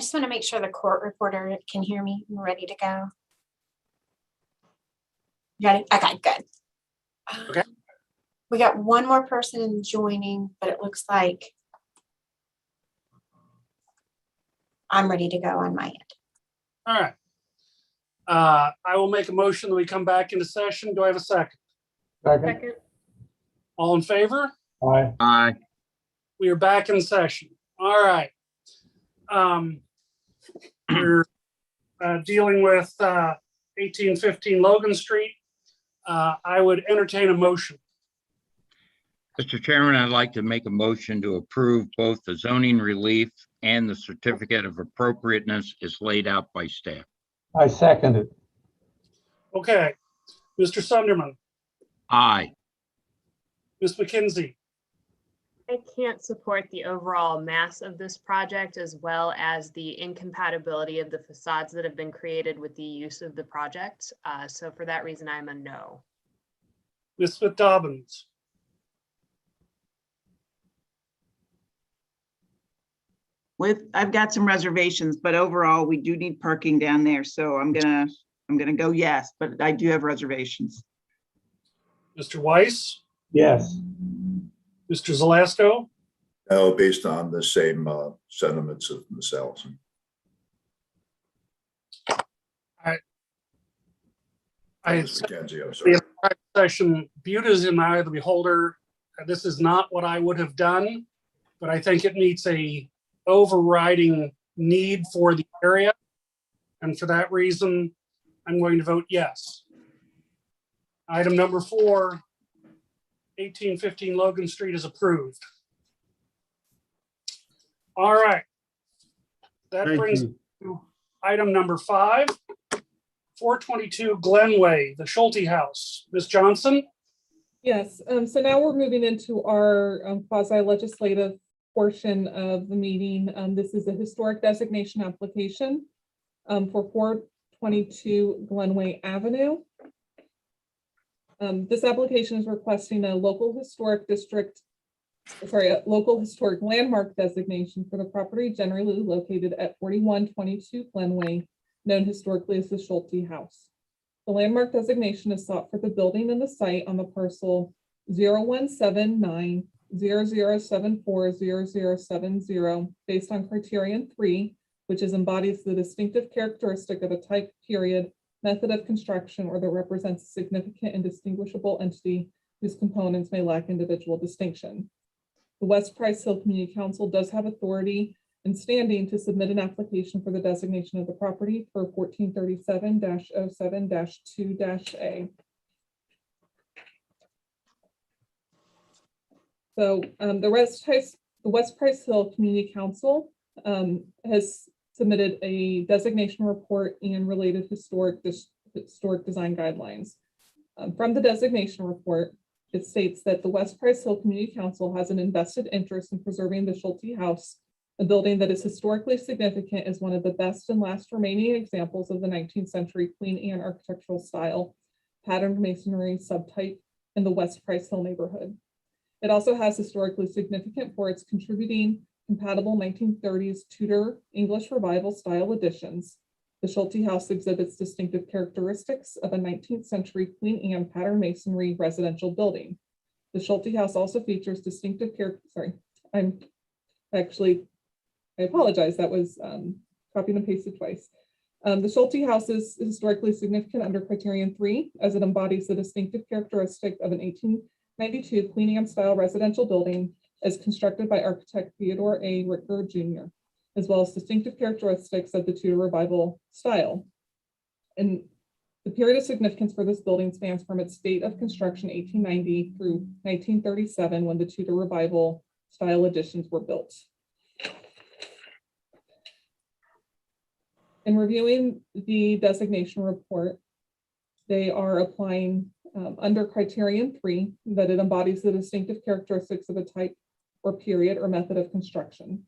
just want to make sure the court reporter can hear me. I'm ready to go. You ready? Okay, good. Okay. We got one more person joining, but it looks like I'm ready to go on my end. All right. I will make a motion that we come back into session. Do I have a second? Second. All in favor? Aye. Aye. We are back in session. All right. We're dealing with 1815 Logan Street. I would entertain a motion. Mr. Chairman, I'd like to make a motion to approve both the zoning relief and the certificate of appropriateness as laid out by staff. I second it. Okay. Mr. Sunderman, Aye. Ms. McKenzie, I can't support the overall mass of this project as well as the incompatibility of the facades that have been created with the use of the project. So for that reason, I'm a no. Ms. Smith-Dobbins, I've got some reservations, but overall, we do need parking down there. So I'm gonna go yes, but I do have reservations. Mr. Weiss, Yes. Mr. Zelasco, No, based on the same sentiments of Ms. Allison. Ms. McKenzie, I'm sorry. the entire session, beauty is in the eye of the beholder. This is not what I would have done, but I think it meets a overriding need for the area. And for that reason, I'm going to vote yes. Item number 4, 1815 Logan Street is approved. All right. That Thank brings you. to item number 5, 422 Glenway, the Schulte House. Ms. Johnson? Yes, so now we're moving into our quasi-legislative portion of the meeting. This is a historic designation application for 422 Glenway Avenue. This application is requesting a local historic landmark designation for the property generally located at 4122 Glenway, known historically as the Schulte House. The landmark designation is sought for the building and the site on the parcel 017900740070 based on criterion 3, which embodies the distinctive characteristic of a type, period, method of construction, or that represents a significant and distinguishable entity whose components may lack individual distinction. The West Price Hill Community Council does have authority and standing to submit an application for the designation of the property for 1437-07-2-A. So the West Price Hill Community Council has submitted a designation report and related historic design guidelines. From the designation report, it states that the West Price Hill Community Council has an invested interest in preserving the Schulte House, a building that is historically significant as one of the best and last remaining examples of the 19th century Queen Anne architectural style, patterned masonry subtype in the West Price Hill neighborhood. It also has historically significant for its contributing compatible 1930s Tudor English Revival style additions. The Schulte House exhibits distinctive characteristics of a 19th century Queen Anne pattern masonry residential building. The Schulte House also features distinctive I apologize, that was copied and pasted twice. The Schulte House is historically significant under criterion 3 as it embodies the distinctive characteristic of an 1892 Queen Anne style residential building as constructed by architect Theodore A. Ricker Jr., as well as distinctive characteristics of the Tudor Revival style. And the period of significance for this building spans from its date of construction, 1890, through 1937, when the Tudor Revival style additions were built. In reviewing the designation report, they are applying under criterion 3 that it embodies the distinctive characteristics of a type or period or method of construction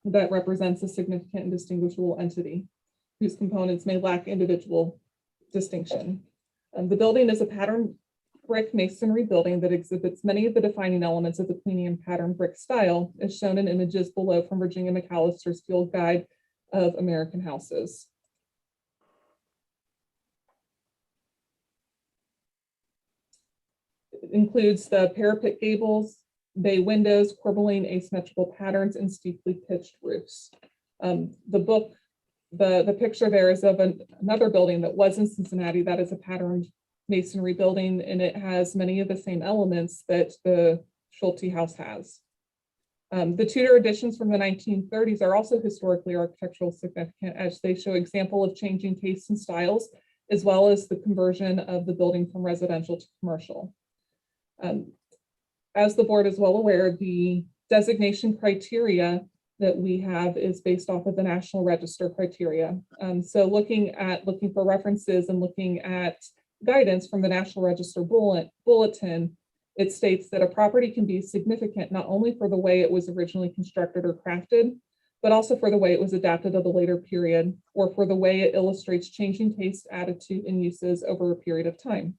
that represents a significant and distinguishable entity whose components may lack individual distinction. The building is a pattern brick masonry building that exhibits many of the defining elements of the Queen Anne pattern brick style, as shown in images below from Virginia McAllister's field guide of American houses. It includes the parapet gables, bay windows, corbelline asymmetrical patterns, and steeply pitched roofs. The picture there is of another building that was in Cincinnati that is a patterned masonry building, and it has many of the same elements that the Schulte House has. The Tudor additions from the 1930s are also historically architectural significant, as they show example of changing tastes and styles, as well as the conversion of the building from residential to commercial. As the board is well aware, the designation criteria that we have is based off of the National Register criteria. So looking for references and looking at guidance from the National Register Bulletin, it states that a property can be significant not only for the way it was originally constructed or crafted, but also for the way it was adapted to the later period, or for the way it illustrates changing taste, attitude, and uses over a period of time.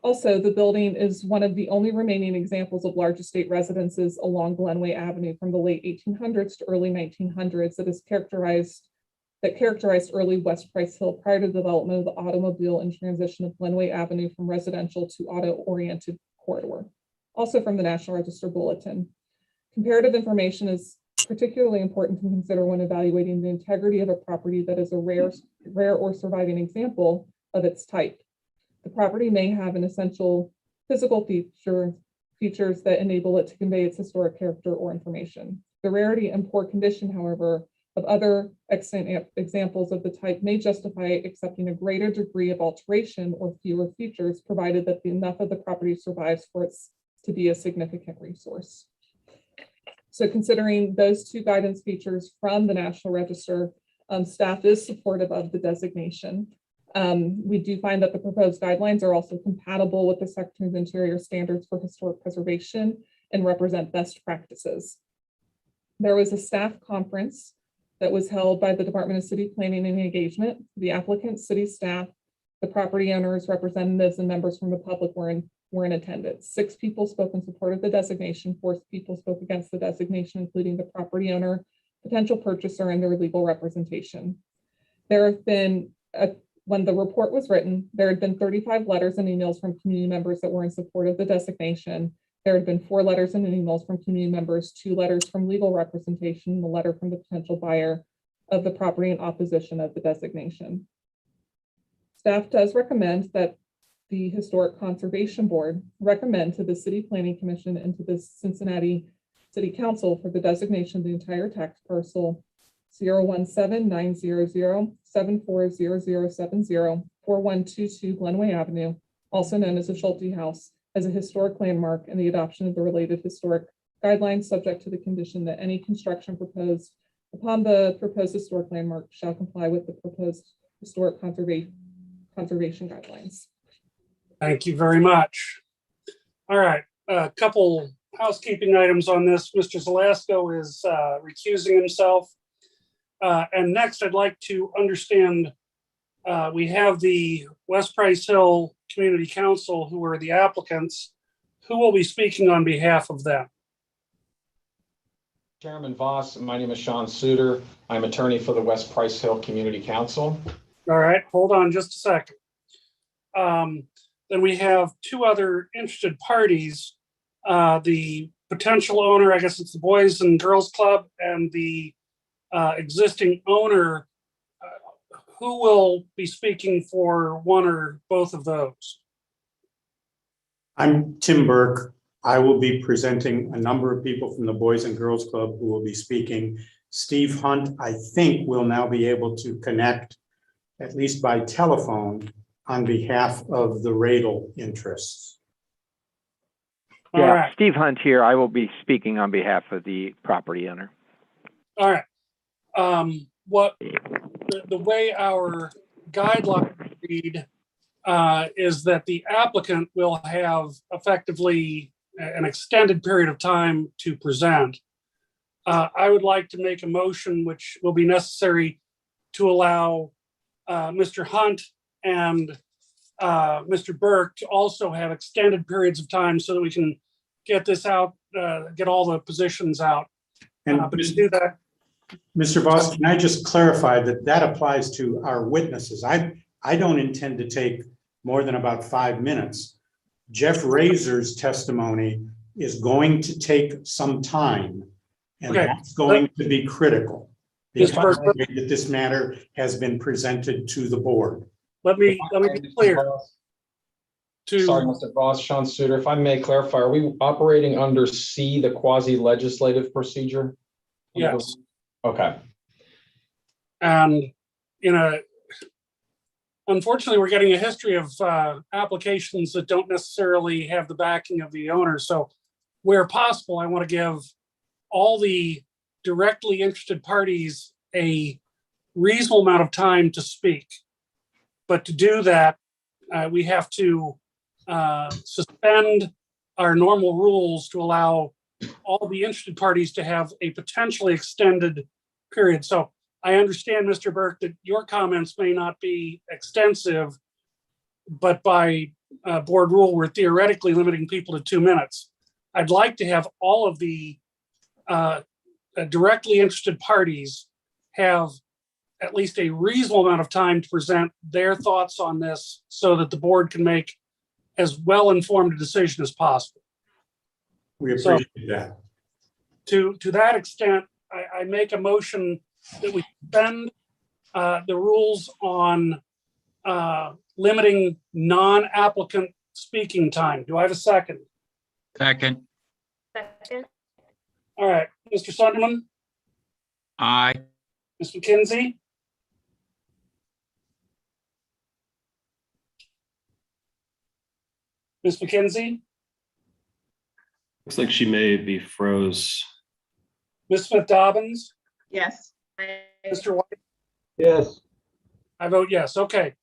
Also, the building is one of the only remaining examples of large estate residences along Glenway Avenue from the late 1800s to early 1900s that characterized early West Price Hill prior to the development of the automobile and transition of Glenway Avenue from residential to auto-oriented corridor. Also from the National Register Bulletin. Comparative information is particularly important to consider when evaluating the integrity of a property that is a rare or surviving example of its type. The property may have an essential physical features that enable it to convey its historic character or information. The rarity and poor condition, however, of other extant examples of the type may justify accepting a greater degree of alteration or fewer features, provided that enough of the property survives for it to be a significant resource. So considering those two guidance features from the National Register, staff is supportive of the designation. We do find that the proposed guidelines are also compatible with the Secretary of Interior standards for historic preservation and represent best practices. There was a staff conference that was held by the Department of City Planning and Engagement. The applicant, city staff, the property owners, representatives, and members from the public were in attendance. 6 people spoke in support of the designation, 4 people spoke against the designation, including the property owner, potential purchaser, and their legal representation. There have been when the report was written, there had been 35 letters and emails from community members that were in support of the designation. There had been 4 letters and emails from community members, 2 letters from legal representation, and a letter from the potential buyer of the property in opposition of the designation. Staff does recommend that the Historic Conservation Board recommend to the City Planning Commission and to the Cincinnati City Council for the designation of the entire tax parcel 017-900-740070, 4122 Glenway Avenue, also known as the Schulte House, as a historic landmark, and the adoption of the related historic guidelines, subject to the condition that any construction proposed upon the proposed historic landmark shall comply with the proposed historic conservation guidelines. Thank you very much. All right, a couple housekeeping items on this. Mr. Zelasco is recusing himself. And next, I'd like to understand, we have the West Price Hill Community Council, who are the applicants. Who will be speaking on behalf of them? Chairman Voss, my name is Sean Suter. I'm attorney for the West Price Hill Community Council. All right, hold on just a second. Then we have 2 other interested parties. The potential owner, I guess it's the Boys and Girls Club, and the existing owner. Who will be speaking for one or both of those? I'm Tim Burke. I will be presenting a number of people from the Boys and Girls Club who will be speaking. Steve Hunt, I think, will now be able to connect, at least by telephone, on behalf of the Radel interests. All Yeah, right. Steve Hunt here. I will be speaking on behalf of the property owner. All right. The way our guidelines read is that the applicant will have effectively an extended period of time to present. I would like to make a motion which will be necessary to allow Mr. Hunt and Mr. Burke to also have extended periods of time so that we can get this out, get all the positions out. And But to do that, Mr. Voss, can I just clarify that that applies to our witnesses? I don't intend to take more than about 5 minutes. Jeff Razor's testimony is going to take some time, and Okay. that's going to be critical. Because Mr. Burke, that this matter has been presented to the board. let me be clear. Sorry, Mr. Voss, Sean Suter, if I may clarify, are we operating under C, the quasi-legislative procedure? Yes. Okay. And, unfortunately, we're getting a history of applications that don't necessarily have the backing of the owner. So where possible, I want to give all the directly interested parties a reasonable amount of time to speak. But to do that, we have to suspend our normal rules to allow all the interested parties to have a potentially extended period. So I understand, Mr. Burke, that your comments may not be extensive, but by board rule, we're theoretically limiting people to 2 minutes. I'd like to have all of the directly interested parties have at least a reasonable amount of time to present their thoughts on this so that the board can make as well-informed a decision as possible. We appreciate that. To that extent, I make a motion that we suspend the rules on limiting non-applicant speaking time. Do I have a second? Second, Second. All right, Mr. Sunderman, aye. Ms. McKenzie, Ms. McKenzie, Looks like she may be froze. Ms. Smith Dobbins, Yes. Mr. White. Yes, I vote yes. Okay.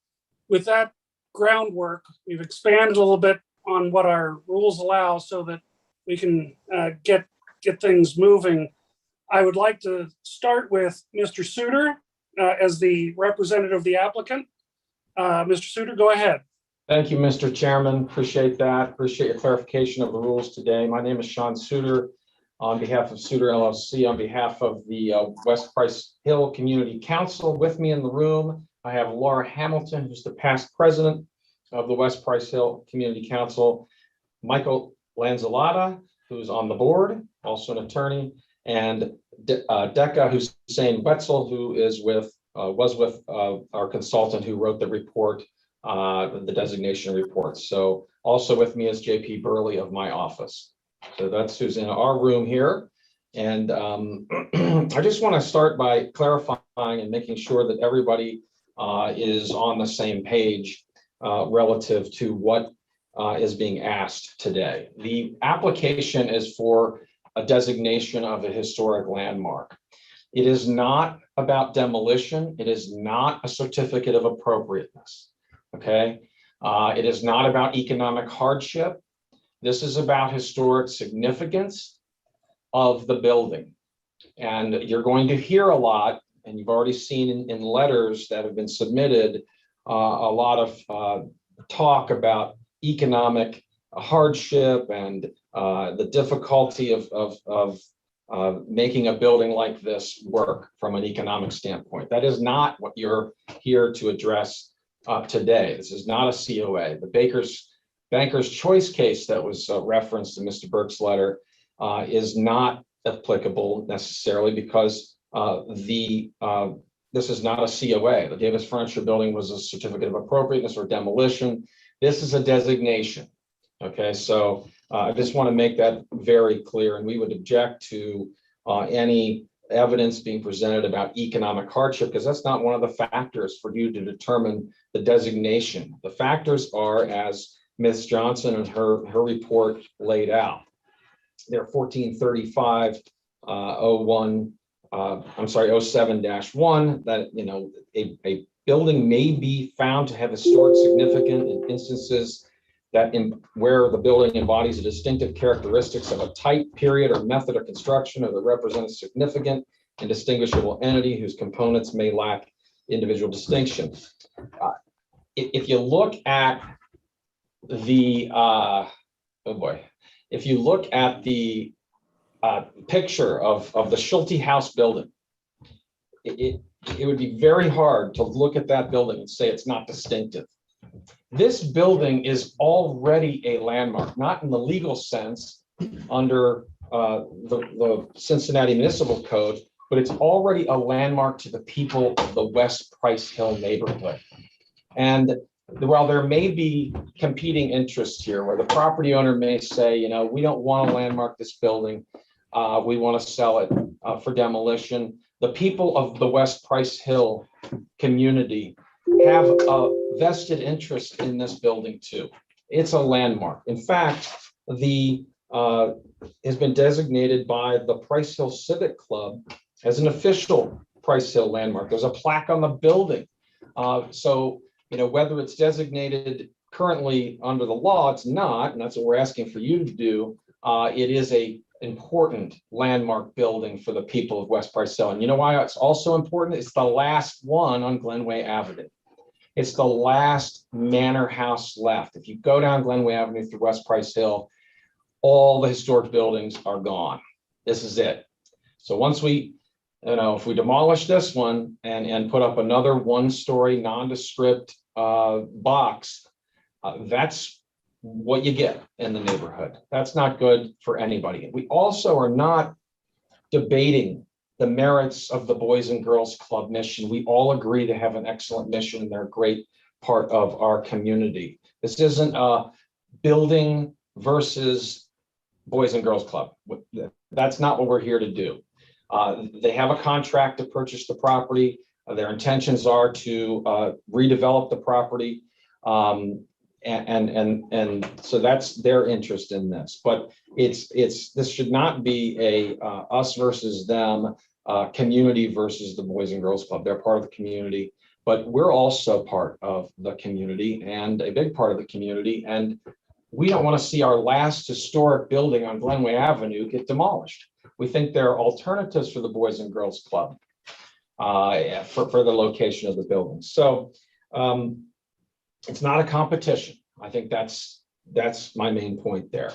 With that groundwork, we've expanded a little bit on what our rules allow so that we can get things moving. I would like to start with Mr. Suter as the representative of the applicant. Mr. Suter, go ahead. Thank you, Mr. Chairman. Appreciate that. Appreciate your clarification of the rules today. My name is Sean Suter on behalf of Suter LLC, on behalf of the West Price Hill Community Council. With me in the room, I have Laura Hamilton, who's the past president of the West Price Hill Community Council, Michael Lanzalata, who's on the board, also an attorney, and Decca Hussein Wetzel, who is was with our consultant who wrote the report, the designation report. So also with me is JP Burley of my office. So that's who's in our room here. And I just want to start by clarifying and making sure that everybody is on the same page relative to what is being asked today. The application is for a designation of a historic landmark. It is not about demolition. It is not a certificate of appropriateness. Okay. It is not about economic hardship. This is about historic significance of the building. And you're going to hear a lot, and you've already seen in letters that have been submitted, a lot of talk about economic hardship and the difficulty of making a building like this work from an economic standpoint. That is not what you're here to address today. This is not a COA. The Banker's Choice case that was referenced in Mr. Burke's letter is not applicable necessarily because this is not a COA. The Davis Furniture Building was a certificate of appropriateness or demolition. This is a designation. Okay, so I just want to make that very clear, and we would object to any evidence being presented about economic hardship because that's not one of the factors for you to determine the designation. The factors are, as Ms. Johnson and her report laid out. They're 1435 07-1 that a building may be found to have historic significance in instances where the building embodies the distinctive characteristics of a type, period, or method of construction, or that represents a significant and distinguishable entity whose components may lack individual distinction. If you look at the picture of the Schulte House building, it would be very hard to look at that building and say it's not distinctive. This building is already a landmark, not in the legal sense under the Cincinnati Municipal Code, but it's already a landmark to the people of the West Price Hill neighborhood. And while there may be competing interests here, where the property owner may say, you know, we don't want to landmark this building, we want to sell it for demolition. The people of the West Price Hill community have a vested interest in this building too. It's a landmark. In fact, the has been designated by the Price Hill Civic Club as an official Price Hill landmark. There's a plaque on the building. So, you know, whether it's designated currently under the law, it's not, and that's what we're asking for you to do. It is a important landmark building for the people of West Price Hill. And you know why it's also important? It's the last one on Glenway Avenue. It's the last manor house left. If you go down Glenway Avenue through West Price Hill, all the historic buildings are gone. This is it. So once we, you know, if we demolish this one and put up another one-story nondescript box, that's what you get in the neighborhood. That's not good for anybody. We also are not debating the merits of the Boys and Girls Club mission. We all agree they have an excellent mission. They're a great part of our community. This isn't a building versus Boys and Girls Club. That's not what we're here to do. They have a contract to purchase the property. Their intentions are to redevelop the property. And so that's their interest in this. But this should not be a us versus them, community versus the Boys and Girls Club. They're part of the community, but we're also part of the community and a big part of the community. And we don't want to see our last historic building on Glenway Avenue get demolished. We think there are alternatives for the Boys and Girls Club for the location of the building. So it's not a competition. I think that's my main point there.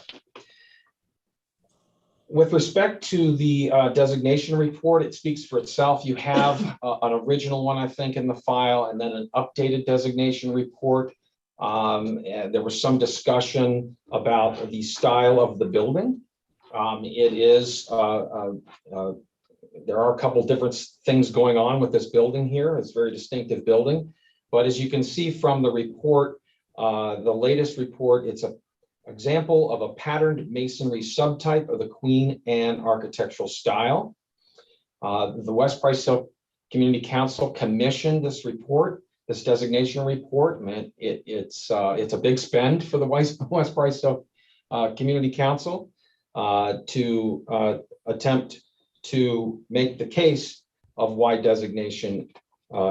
With respect to the designation report, it speaks for itself. You have an original one, I think, in the file, and then an updated designation report. And there was some discussion about the style of the building. It is, there are a couple different things going on with this building here. It's a very distinctive building. But as you can see from the report, the latest report, it's an example of a patterned masonry subtype of the Queen Anne architectural style. The West Price Hill Community Council commissioned this report, this designation report. Man, it's a big spend for the West Price Hill Community Council to attempt to make the case of why designation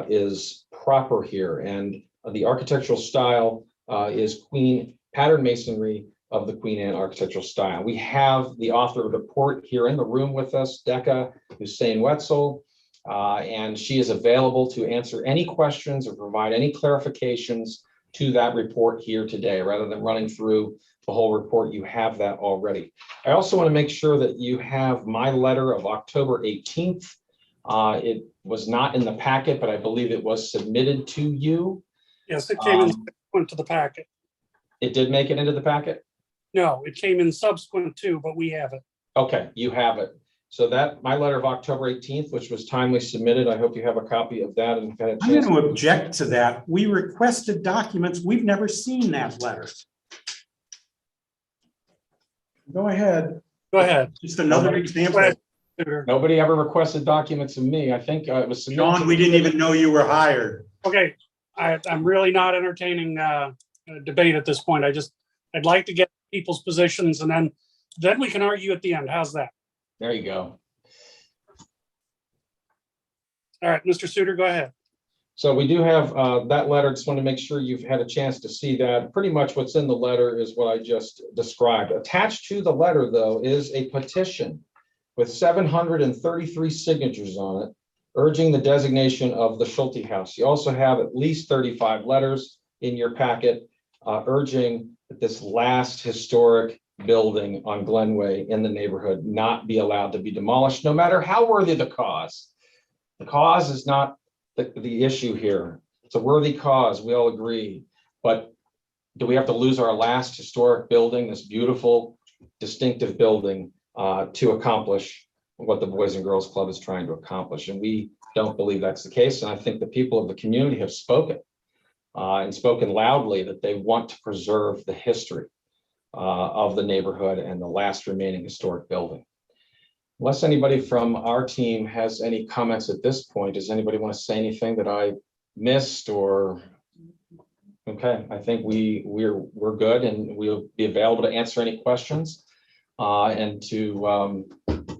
is proper here. And the architectural style is pattern masonry of the Queen Anne architectural style. We have the author of the report here in the room with us, Decca Hussein Wetzel, and she is available to answer any questions or provide any clarifications to that report here today. Rather than running through the whole report, you have that already. I also want to make sure that you have my letter of October 18th. It was not in the packet, but I believe it was submitted to you. Yes, it came in subsequent to the packet. It did make it into the packet? No, it came in subsequent to, but we have it. Okay, you have it. So that, my letter of October 18th, which was timely submitted, I hope you have a copy of that. And I'm going to object to that. We requested documents. We've never seen that letter. Go ahead. Go ahead. Just another example. Nobody ever requested documents of me. I think it was submitted. Sean, we didn't even know you were hired. Okay, I'm really not entertaining a debate at this point. I'd like to get people's positions, and then we can argue at the end. How's that? There you go. All right, Mr. Suter, go ahead. So we do have that letter. Just want to make sure you've had a chance to see that. Pretty much what's in the letter is what I just described. Attached to the letter, though, is a petition with 733 signatures on it, urging the designation of the Schulte House. You also have at least 35 letters in your packet urging that this last historic building on Glenway in the neighborhood not be allowed to be demolished, no matter how worthy the cause. The cause is not the issue here. It's a worthy cause, we all agree. But do we have to lose our last historic building, this beautiful, distinctive building, to accomplish what the Boys and Girls Club is trying to accomplish? And we don't believe that's the case. And I think the people of the community have spoken and spoken loudly that they want to preserve the history of the neighborhood and the last remaining historic building. Unless anybody from our team has any comments at this point, does anybody want to say anything that I missed or? Okay, I think we're good, and we'll be available to answer any questions and to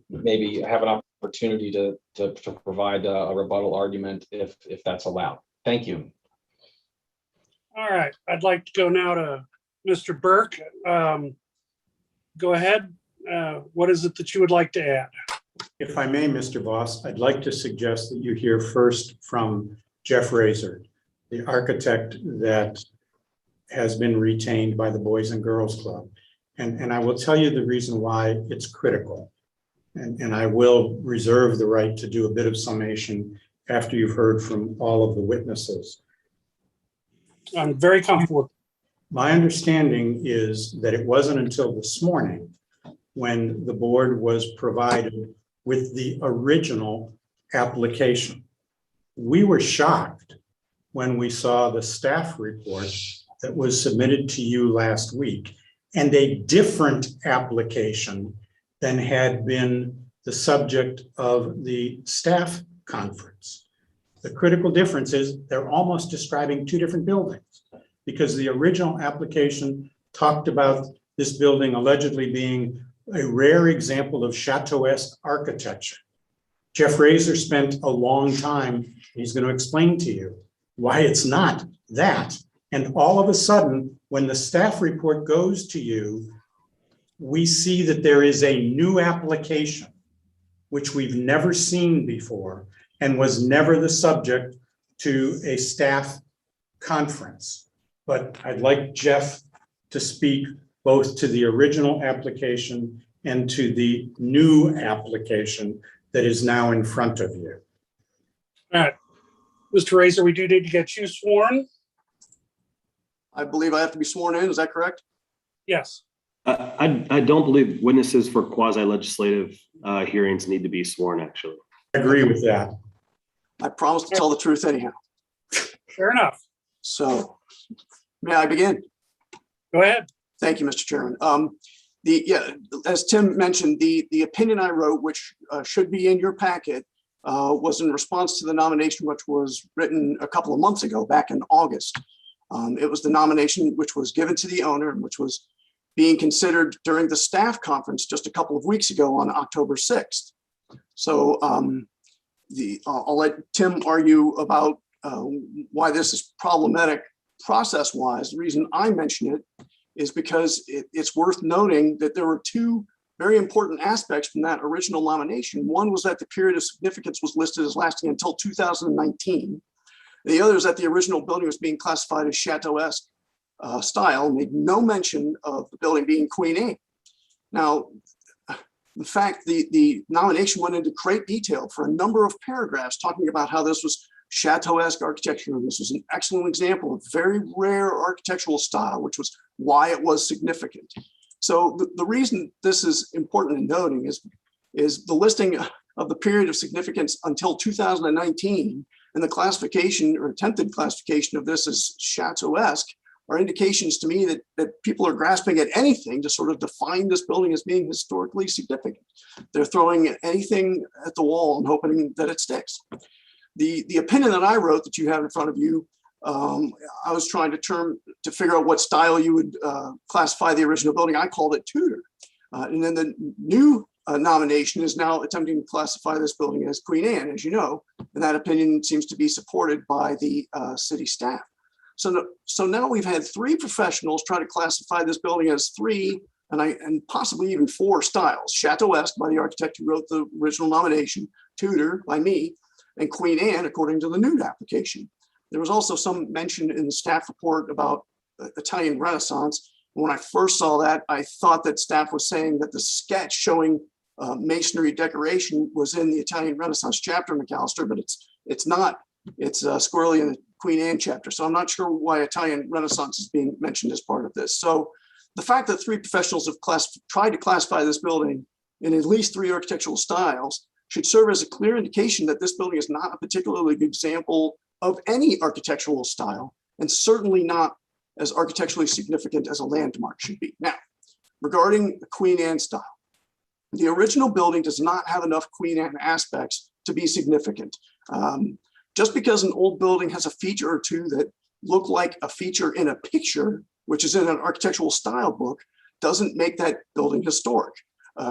maybe have an opportunity to provide a rebuttal argument if that's allowed. Thank you. All right, I'd like to go now to Mr. Burke. Go ahead. What is it that you would like to add? If I may, Mr. Voss, I'd like to suggest that you hear first from Jeff Razor, the architect that has been retained by the Boys and Girls Club. And I will tell you the reason why it's critical. And I will reserve the right to do a bit of summation after you've heard from all of the witnesses. I'm very comfortable. My understanding is that it wasn't until this morning when the board was provided with the original application. We were shocked when we saw the staff report that was submitted to you last week and a different application than had been the subject of the staff conference. The critical difference is they're almost describing two different buildings, because the original application talked about this building allegedly being a rare example of Chateau-esque architecture. Jeff Razor spent a long time, he's going to explain to you why it's not that. And all of a sudden, when the staff report goes to you, we see that there is a new application, which we've never seen before and was never the subject to a staff conference. But I'd like Jeff to speak both to the original application and to the new application that is now in front of you. All right, Mr. Razor, we do need to get you sworn. I believe I have to be sworn in. Is that correct? Yes. I don't believe witnesses for quasi-legislative hearings need to be sworn, actually. I agree with that. I promise to tell the truth anyhow. Fair enough. So may I begin? Go ahead. Thank you, Mr. Chairman. As Tim mentioned, the opinion I wrote, which should be in your packet, was in response to the nomination, which was written a couple of months ago, back in August. It was the nomination which was given to the owner and which was being considered during the staff conference just a couple of weeks ago on October 6th. So I'll let Tim argue about why this is problematic process-wise. The reason I mention it is because it's worth noting that there were two very important aspects from that original nomination. One was that the period of significance was listed as lasting until 2019. The other is that the original building was being classified as Chateau-esque style, made no mention of the building being Queen Anne. Now, in fact, the nomination went into great detail for a number of paragraphs talking about how this was Chateau-esque architecture. This was an excellent example of very rare architectural style, which was why it was significant. So the reason this is important in noting is the listing of the period of significance until 2019 and the classification or attempted classification of this as Chateau-esque are indications to me that people are grasping at anything to sort of define this building as being historically significant. They're throwing anything at the wall and hoping that it sticks. The opinion that I wrote that you have in front of you, I was trying to figure out what style you would classify the original building. I called it Tudor. And then the new nomination is now attempting to classify this building as Queen Anne, as you know, and that opinion seems to be supported by the city staff. So now we've had three professionals try to classify this building as three and possibly even four styles: Chateau-esque by the architect who wrote the original nomination, Tudor by me, and Queen Anne according to the new application. There was also some mention in the staff report about Italian Renaissance. When I first saw that, I thought that staff was saying that the sketch showing masonry decoration was in the Italian Renaissance chapter in McAllister, but it's not. It's squarely in the Queen Anne chapter. So I'm not sure why Italian Renaissance is being mentioned as part of this. So the fact that 3 professionals have tried to classify this building in at least 3 architectural styles should serve as a clear indication that this building is not a particularly good example of any architectural style, and certainly not as architecturally significant as a landmark should be. Now, regarding the Queen Anne style, the original building does not have enough Queen Anne aspects to be significant. Just because an old building has a feature or two that look like a feature in a picture, which is in an architectural style book, doesn't make that building historic.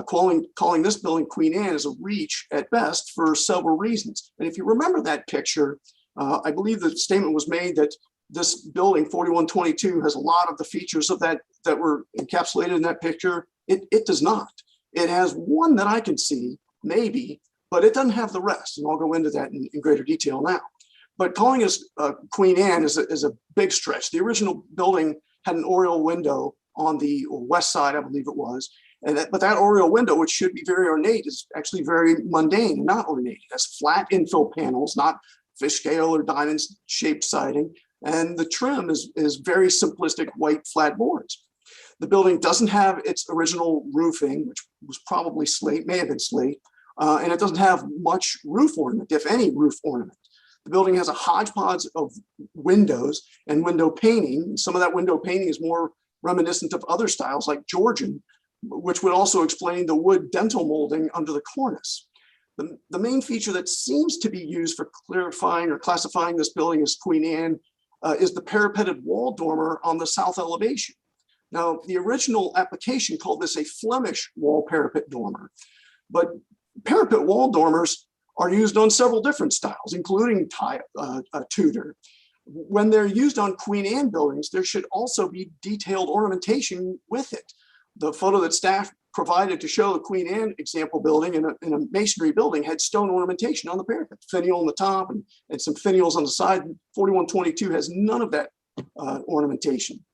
Calling this building Queen Anne is a reach at best for several reasons. And if you remember that picture, I believe the statement was made that this building 4122 has a lot of the features of that were encapsulated in that picture. It does not. It has one that I can see, maybe, but it doesn't have the rest. And I'll go into that in greater detail now. But calling us Queen Anne is a big stretch. The original building had an oriel window on the west side, I believe it was. But that oriel window, which should be very ornate, is actually very mundane, not ornate. It has flat infill panels, not fish scale or diamond shaped siding. And the trim is very simplistic white flat boards. The building doesn't have its original roofing, which was probably slate, may have been slate, and it doesn't have much roof ornament, if any roof ornament. The building has a hodgepodge of windows and window painting. Some of that window painting is more reminiscent of other styles like Georgian, which would also explain the wood dentil molding under the cornice. The main feature that seems to be used for clarifying or classifying this building as Queen Anne is the parapetted wall dormer on the south elevation. Now, the original application called this a Flemish wall parapet dormer, but parapet wall dormers are used on several different styles, including Tudor. When they're used on Queen Anne buildings, there should also be detailed ornamentation with it. The photo that staff provided to show the Queen Anne example building in a masonry building had stone ornamentation on the parapet, finial on the top and some finials on the side. 4122 has none of that ornamentation.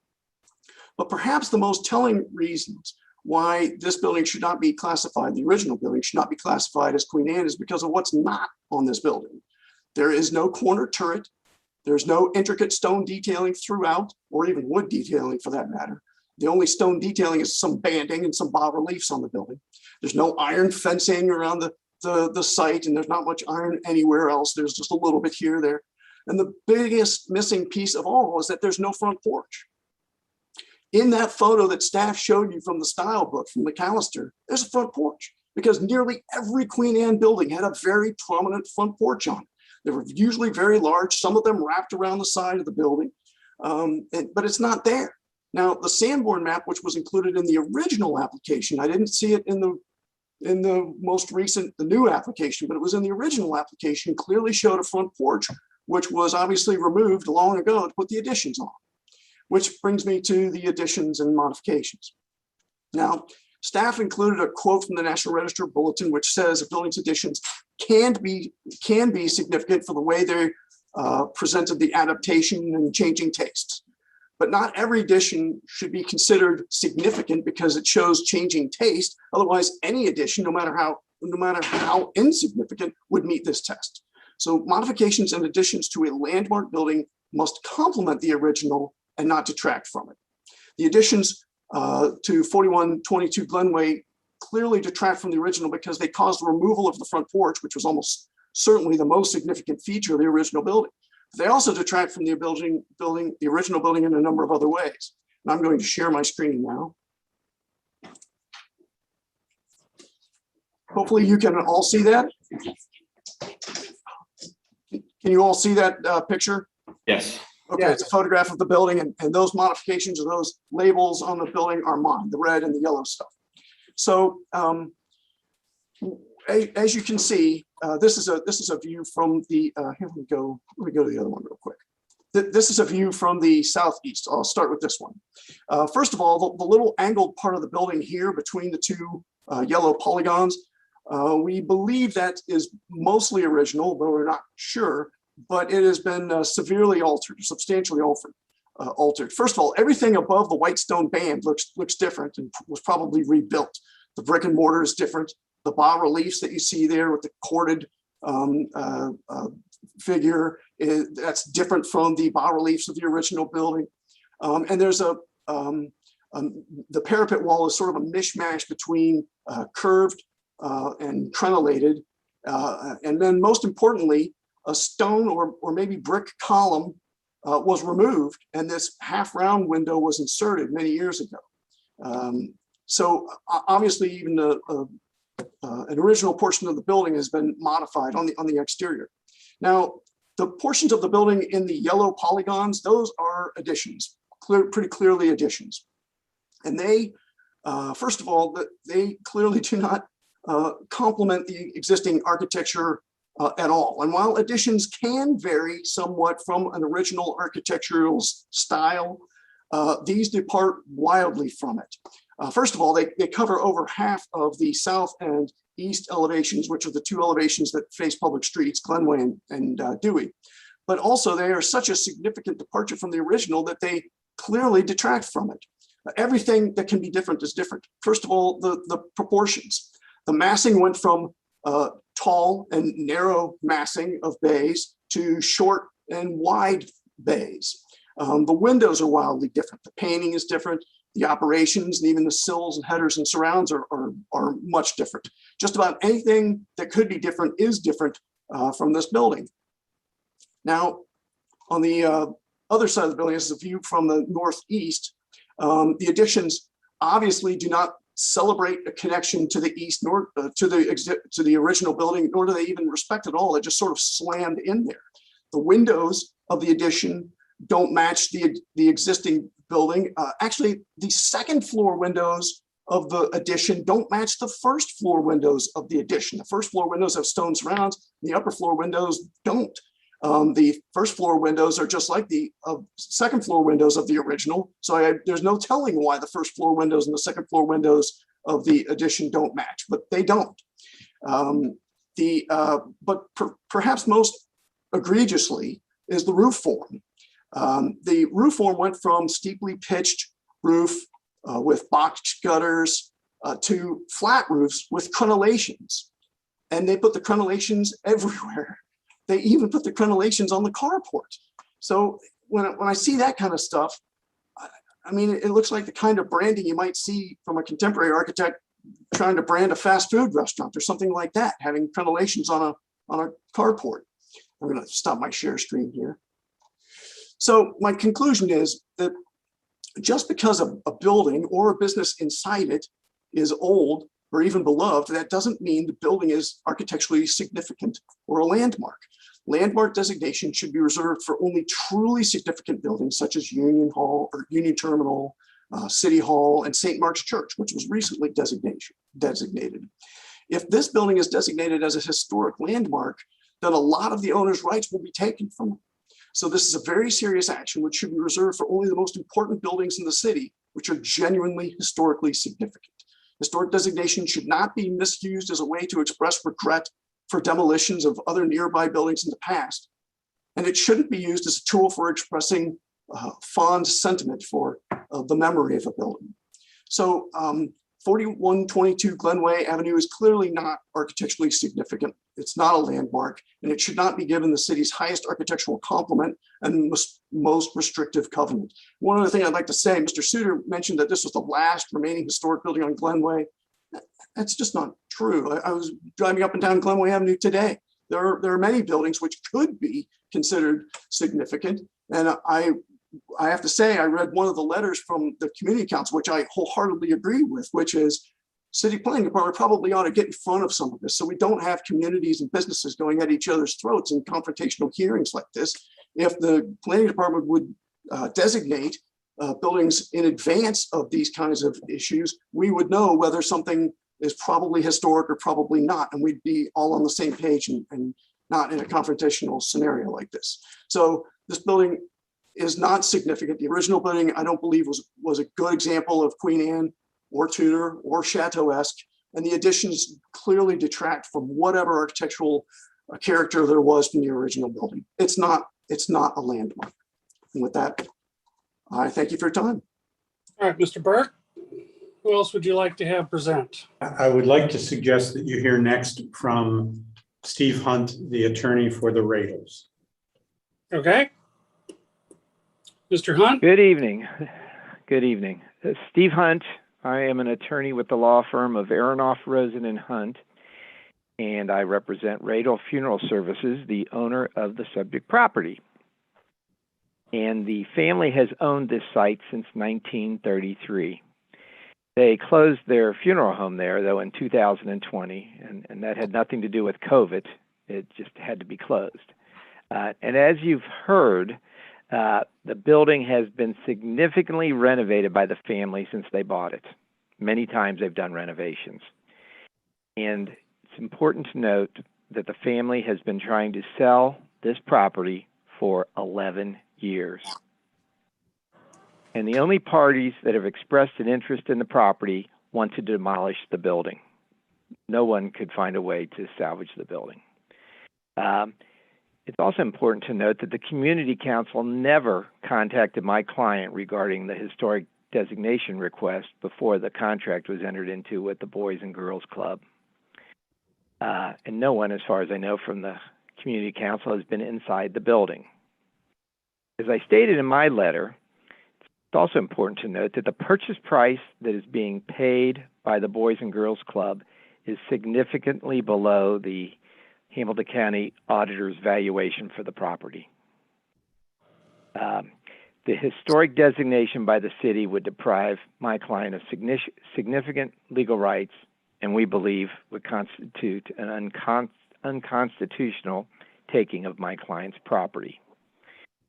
But perhaps the most telling reasons why this building should not be classified, the original building should not be classified as Queen Anne, is because of what's not on this building. There is no corner turret. There's no intricate stone detailing throughout, or even wood detailing for that matter. The only stone detailing is some banding and some bas reliefs on the building. There's no iron fencing around the site, and there's not much iron anywhere else. There's just a little bit here or there. And the biggest missing piece of all is that there's no front porch. In that photo that staff showed you from the style book from McAllister, there's a front porch, because nearly every Queen Anne building had a very prominent front porch on it. They were usually very large, some of them wrapped around the side of the building, but it's not there. Now, the Sanborn map, which was included in the original application, I didn't see it in the most recent, the new application, but it was in the original application, clearly showed a front porch, which was obviously removed long ago to put the additions on. Which brings me to the additions and modifications. Now, staff included a quote from the National Register Bulletin, which says a building's additions can be significant for the way they presented the adaptation and changing tastes. But not every addition should be considered significant because it shows changing taste. Otherwise, any addition, no matter how insignificant, would meet this test. So modifications and additions to a landmark building must complement the original and not detract from it. The additions to 4122 Glenway clearly detract from the original because they caused the removal of the front porch, which was almost certainly the most significant feature of the original building. They also detract from the original building in a number of other ways. And I'm going to share my screen now. Hopefully you can all see that. Can you all see that picture? Yes. Okay, it's a photograph of the building, and those modifications or those labels on the building are mine, the red and the yellow stuff. So as you can see, this is a view from the here we go. Let me go to the other one real quick. This is a view from the southeast. I'll start with this one. First of all, the little angled part of the building here between the two yellow polygons, we believe that is mostly original, but we're not sure. But it has been severely altered, substantially altered. First of all, everything above the white stone band looks different and was probably rebuilt. The brick and mortar is different. the bas reliefs that you see there with the corded figure, that's different from the bas reliefs of the original building. And there's the parapet wall is sort of a mishmash between curved and crenellated. And then most importantly, a stone or maybe brick column was removed, and this half round window was inserted many years ago. So obviously even an original portion of the building has been modified on the exterior. Now, the portions of the building in the yellow polygons, those are additions, pretty clearly additions. And they, first of all, they clearly do not complement the existing architecture at all. And while additions can vary somewhat from an original architectural style, these depart wildly from it. First of all, they cover over half of the south and east elevations, which are the two elevations that face public streets, Glenway and Dewey. But also they are such a significant departure from the original that they clearly detract from it. Everything that can be different is different. First of all, the proportions. The massing went from tall and narrow massing of bays to short and wide bays. The windows are wildly different. The painting is different. The operations and even the sills and headers and surrounds are much different. Just about anything that could be different is different from this building. Now, on the other side of the building, this is a view from the northeast. The additions obviously do not celebrate a connection to the east, nor to the original building, nor do they even respect it all. They just sort of slammed in there. The windows of the addition don't match the existing building. Actually, the second floor windows of the addition don't match the first floor windows of the addition. The first floor windows have stone surrounds. The upper floor windows don't. The first floor windows are just like the second floor windows of the original. So there's no telling why the first floor windows and the second floor windows of the addition don't match, but they don't. Perhaps most egregiously is the roof form. The roof form went from steeply pitched roof with box gutters to flat roofs with crenellations. And they put the crenellations everywhere. They even put the crenellations on the carport. So when I see that kind of stuff, I mean, it looks like the kind of branding you might see from a contemporary architect trying to brand a fast food restaurant or something like that, having crenellations on a carport. I'm going to stop my share screen here. So my conclusion is that just because a building or a business inside it is old or even beloved, that doesn't mean the building is architecturally significant or a landmark. Landmark designation should be reserved for only truly significant buildings such as Union Hall or Union Terminal, City Hall, and St. Mark's Church, which was recently designated. If this building is designated as a historic landmark, then a lot of the owner's rights will be taken from it. So this is a very serious action which should be reserved for only the most important buildings in the city, which are genuinely historically significant. Historic designation should not be misused as a way to express regret for demolitions of other nearby buildings in the past. And it shouldn't be used as a tool for expressing fond sentiment for the memory of a building. So 4122 Glenway Avenue is clearly not architecturally significant. It's not a landmark, and it should not be given the city's highest architectural compliment and most restrictive covenant. One other thing I'd like to say, Mr. Suter mentioned that this was the last remaining historic building on Glenway. That's just not true. I was driving up and down Glenway Avenue today. There are many buildings which could be considered significant. And I have to say, I read one of the letters from the community council, which I wholeheartedly agree with, which is city planning department probably ought to get in front of some of this so we don't have communities and businesses going at each other's throats in confrontational hearings like this. If the planning department would designate buildings in advance of these kinds of issues, we would know whether something is probably historic or probably not, and we'd be all on the same page and not in a confrontational scenario like this. So this building is not significant. The original building, I don't believe, was a good example of Queen Anne or Tudor or Chateau-esque, and the additions clearly detract from whatever architectural character there was from the original building. It's not a landmark. And with that, I thank you for your time. All right, Mr. Burke. Who else would you like to have present? I would like to suggest that you hear next from Steve Hunt, the attorney for the Radels. Okay. Mr. Hunt? Good evening. Good evening. Steve Hunt. I am an attorney with the law firm of Aronoff, Rosen and Hunt, and I represent Radel Funeral Services, the owner of the subject property. And the family has owned this site since 1933. They closed their funeral home there, though, in 2020, and that had nothing to do with COVID. It just had to be closed. And as you've heard, the building has been significantly renovated by the family since they bought it. Many times they've done renovations. And it's important to note that the family has been trying to sell this property for 11 years. And the only parties that have expressed an interest in the property want to demolish the building. No one could find a way to salvage the building. It's also important to note that the Community Council never contacted my client regarding the historic designation request before the contract was entered into with the Boys and Girls Club. And no one, as far as I know, from the Community Council has been inside the building. As I stated in my letter, it's also important to note that the purchase price that is being paid by the Boys and Girls Club is significantly below the Hamilton County Auditor's valuation for the property. The historic designation by the city would deprive my client of significant legal rights, and we believe would constitute an unconstitutional taking of my client's property.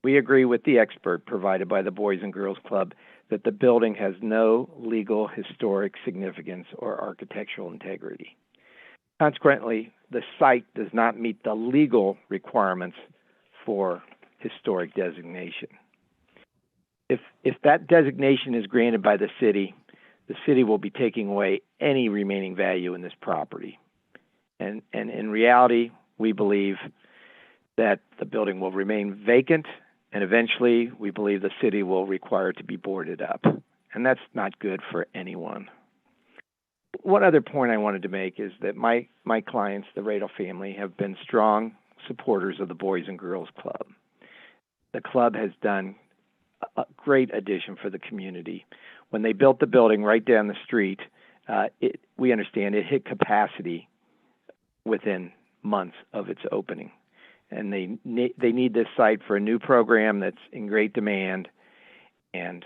We agree with the expert provided by the Boys and Girls Club that the building has no legal historic significance or architectural integrity. Consequently, the site does not meet the legal requirements for historic designation. If that designation is granted by the city will be taking away any remaining value in this property. And in reality, we believe that the building will remain vacant, and eventually we believe the city will require it to be boarded up. And that's not good for anyone. One other point I wanted to make is that my clients, the Radel family, have been strong supporters of the Boys and Girls Club. The club has done a great addition for the community. When they built the building right down the street, we understand it hit capacity within months of its opening. And they need this site for a new program that's in great demand, and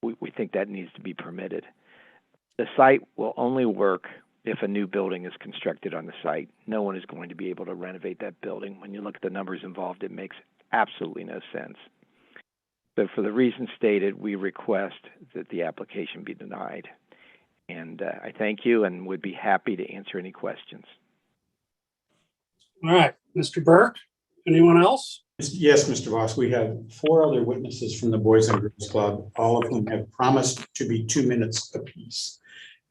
we think that needs to be permitted. The site will only work if a new building is constructed on the site. No one is going to be able to renovate that building. When you look at the numbers involved, it makes absolutely no sense. So for the reasons stated, we request that the application be denied. And I thank you and would be happy to answer any questions. All right, Mr. Burke, anyone else? Yes, Mr. Voss, we have 4 other witnesses from the Boys and Girls Club, all of whom have promised to be 2 minutes apiece.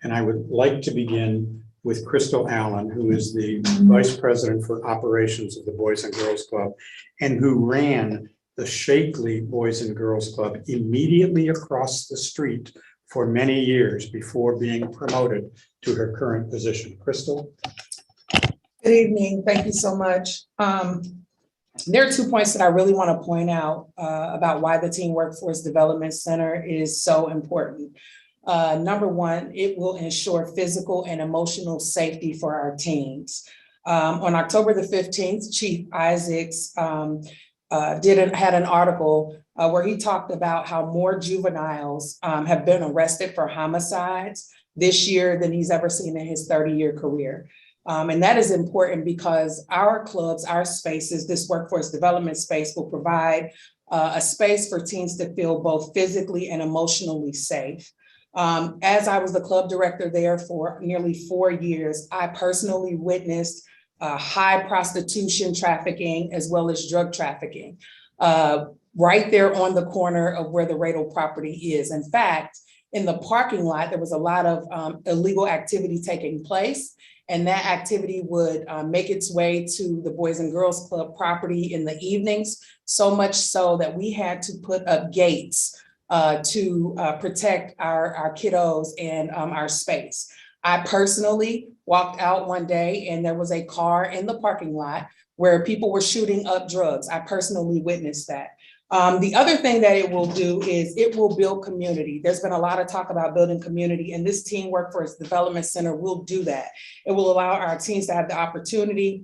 And I would like to begin with Crystal Allen, who is the Vice President for Operations of the Boys and Girls Club, and who ran the Shakely Boys and Girls Club immediately across the street for many years before being promoted to her current position. Crystal? Good evening. Thank you so much. There are 2 points that I really want to point out about why the Teen Workforce Development Center is so important. Number one, it will ensure physical and emotional safety for our teens. On October the 15th, Chief Isaacs had an article where he talked about how more juveniles have been arrested for homicides this year than he's ever seen in his 30-year career. And that is important because our clubs, our spaces, this workforce development space will provide a space for teens to feel both physically and emotionally safe. As I was the club director there for nearly 4 years, I personally witnessed high prostitution trafficking as well as drug trafficking right there on the corner of where the Radel property is. In fact, in the parking lot, there was a lot of illegal activity taking place. And that activity would make its way to the Boys and Girls Club property in the evenings, so much so that we had to put up gates to protect our kiddos and our space. I personally walked out one day and there was a car in the parking lot where people were shooting up drugs. I personally witnessed that. The other thing that it will do is it will build community. There's been a lot of talk about building community, and this Teen Workforce Development Center will do that. It will allow our teens to have the opportunity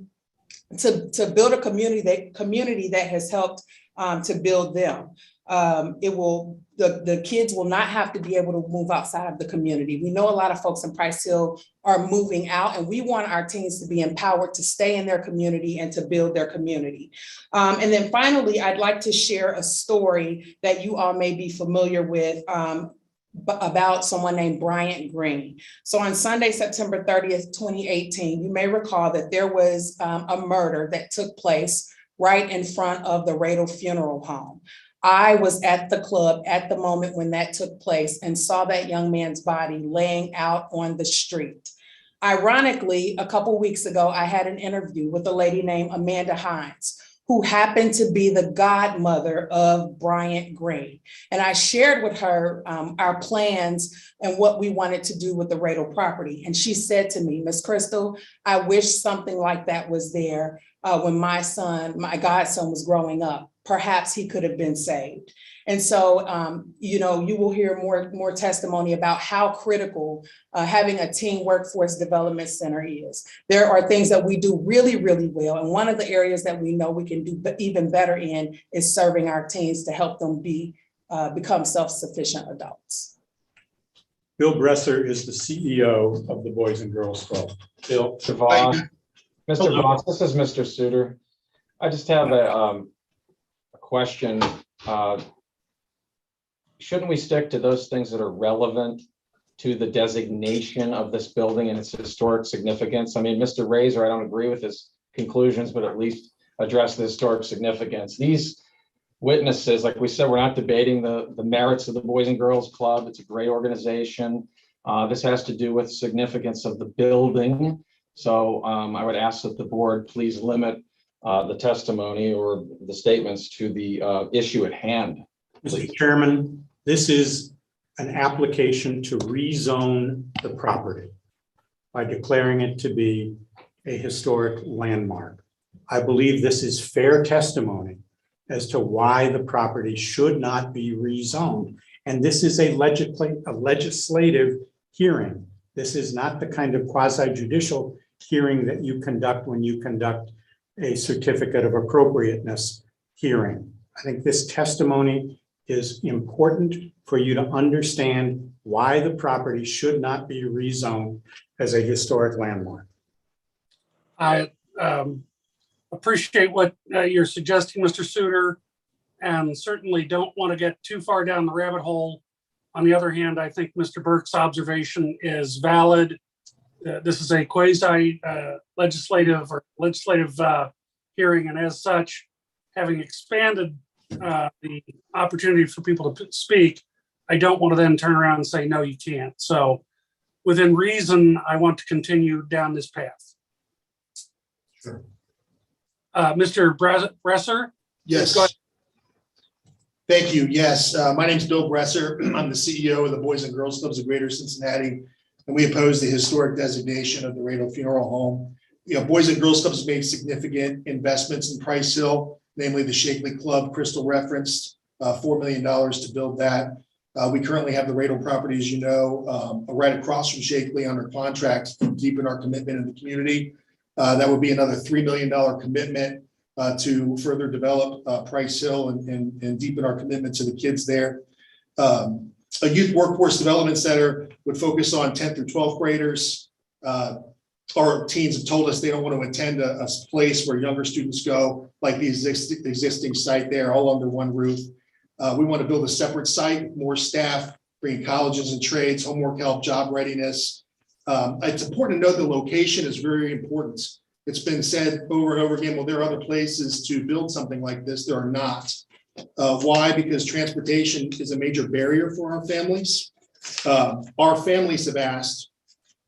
to build a community that has helped to build them. The kids will not have to be able to move outside of the community. We know a lot of folks in Price Hill are moving out, and we want our teens to be empowered to stay in their community and to build their community. And then finally, I'd like to share a story that you all may be familiar with about someone named Bryant Green. So on Sunday, September 30th, 2018, you may recall that there was a murder that took place right in front of the Radel Funeral Home. I was at the club at the moment when that took place and saw that young man's body laying out on the street. Ironically, a couple weeks ago, I had an interview with a lady named Amanda Hines, who happened to be the godmother of Bryant Green. And I shared with her our plans and what we wanted to do with the Radel property. And she said to me, Miss Crystal, I wish something like that was there when my godson was growing up. Perhaps he could have been saved. And so, you will hear more testimony about how critical having a teen workforce development center is. There are things that we do really, really well. And one of the areas that we know we can do even better in is serving our teens to help them become self-sufficient adults. Bill Bresser is the CEO of the Boys and Girls Club. Bill. Mr. Vaughn, this is Mr. Suter. I just have a question. Shouldn't we stick to those things that are relevant to the designation of this building and its historic significance? I mean, Mr. Razor, I don't agree with his conclusions, but at least address the historic significance. These witnesses, like we said, we're not debating the merits of the Boys and Girls Club. It's a great organization. This has to do with significance of the building. So I would ask that the board please limit the testimony or the statements to the issue at hand. Mr. Chairman, this is an application to rezone the property by declaring it to be a historic landmark. I believe this is fair testimony as to why the property should not be rezoned. And this is a legislative hearing. This is not the kind of quasi-judicial hearing that you conduct when you conduct a certificate of appropriateness hearing. I think this testimony is important for you to understand why the property should not be rezoned as a historic landmark. I appreciate what you're suggesting, Mr. Suter, and certainly don't want to get too far down the rabbit hole. On the other hand, I think Mr. Burke's observation is valid. This is a quasi-legislative hearing, and as such, having expanded the opportunity for people to speak, I don't want to then turn around and say, no, you can't. So within reason, I want to continue down this path. Sure. Mr. Bresser? Yes. Go ahead. Thank you. Yes, my name is Bill Bresser. I'm the CEO of the Boys and Girls Clubs of Greater Cincinnati, and we oppose the historic designation of the Radel Funeral Home. Boys and Girls Clubs made significant investments in Price Hill, namely the Shakely Club Crystal referenced, $4 million to build that. We currently have the Radel property, as you know, right across from Shakely under contract to deepen our commitment in the community. That would be another $3 million commitment to further develop Price Hill and deepen our commitment to the kids there. A youth workforce development center would focus on 10th through 12th graders. Our teens have told us they don't want to attend a place where younger students go, like the existing site there, all under one roof. We want to build a separate site, more staff, bringing colleges and trades, homework help, job readiness. It's important to note the location is very important. It's been said over and over again, well, there are other places to build something like this. There are not. Why? Because transportation is a major barrier for our families. Our families have asked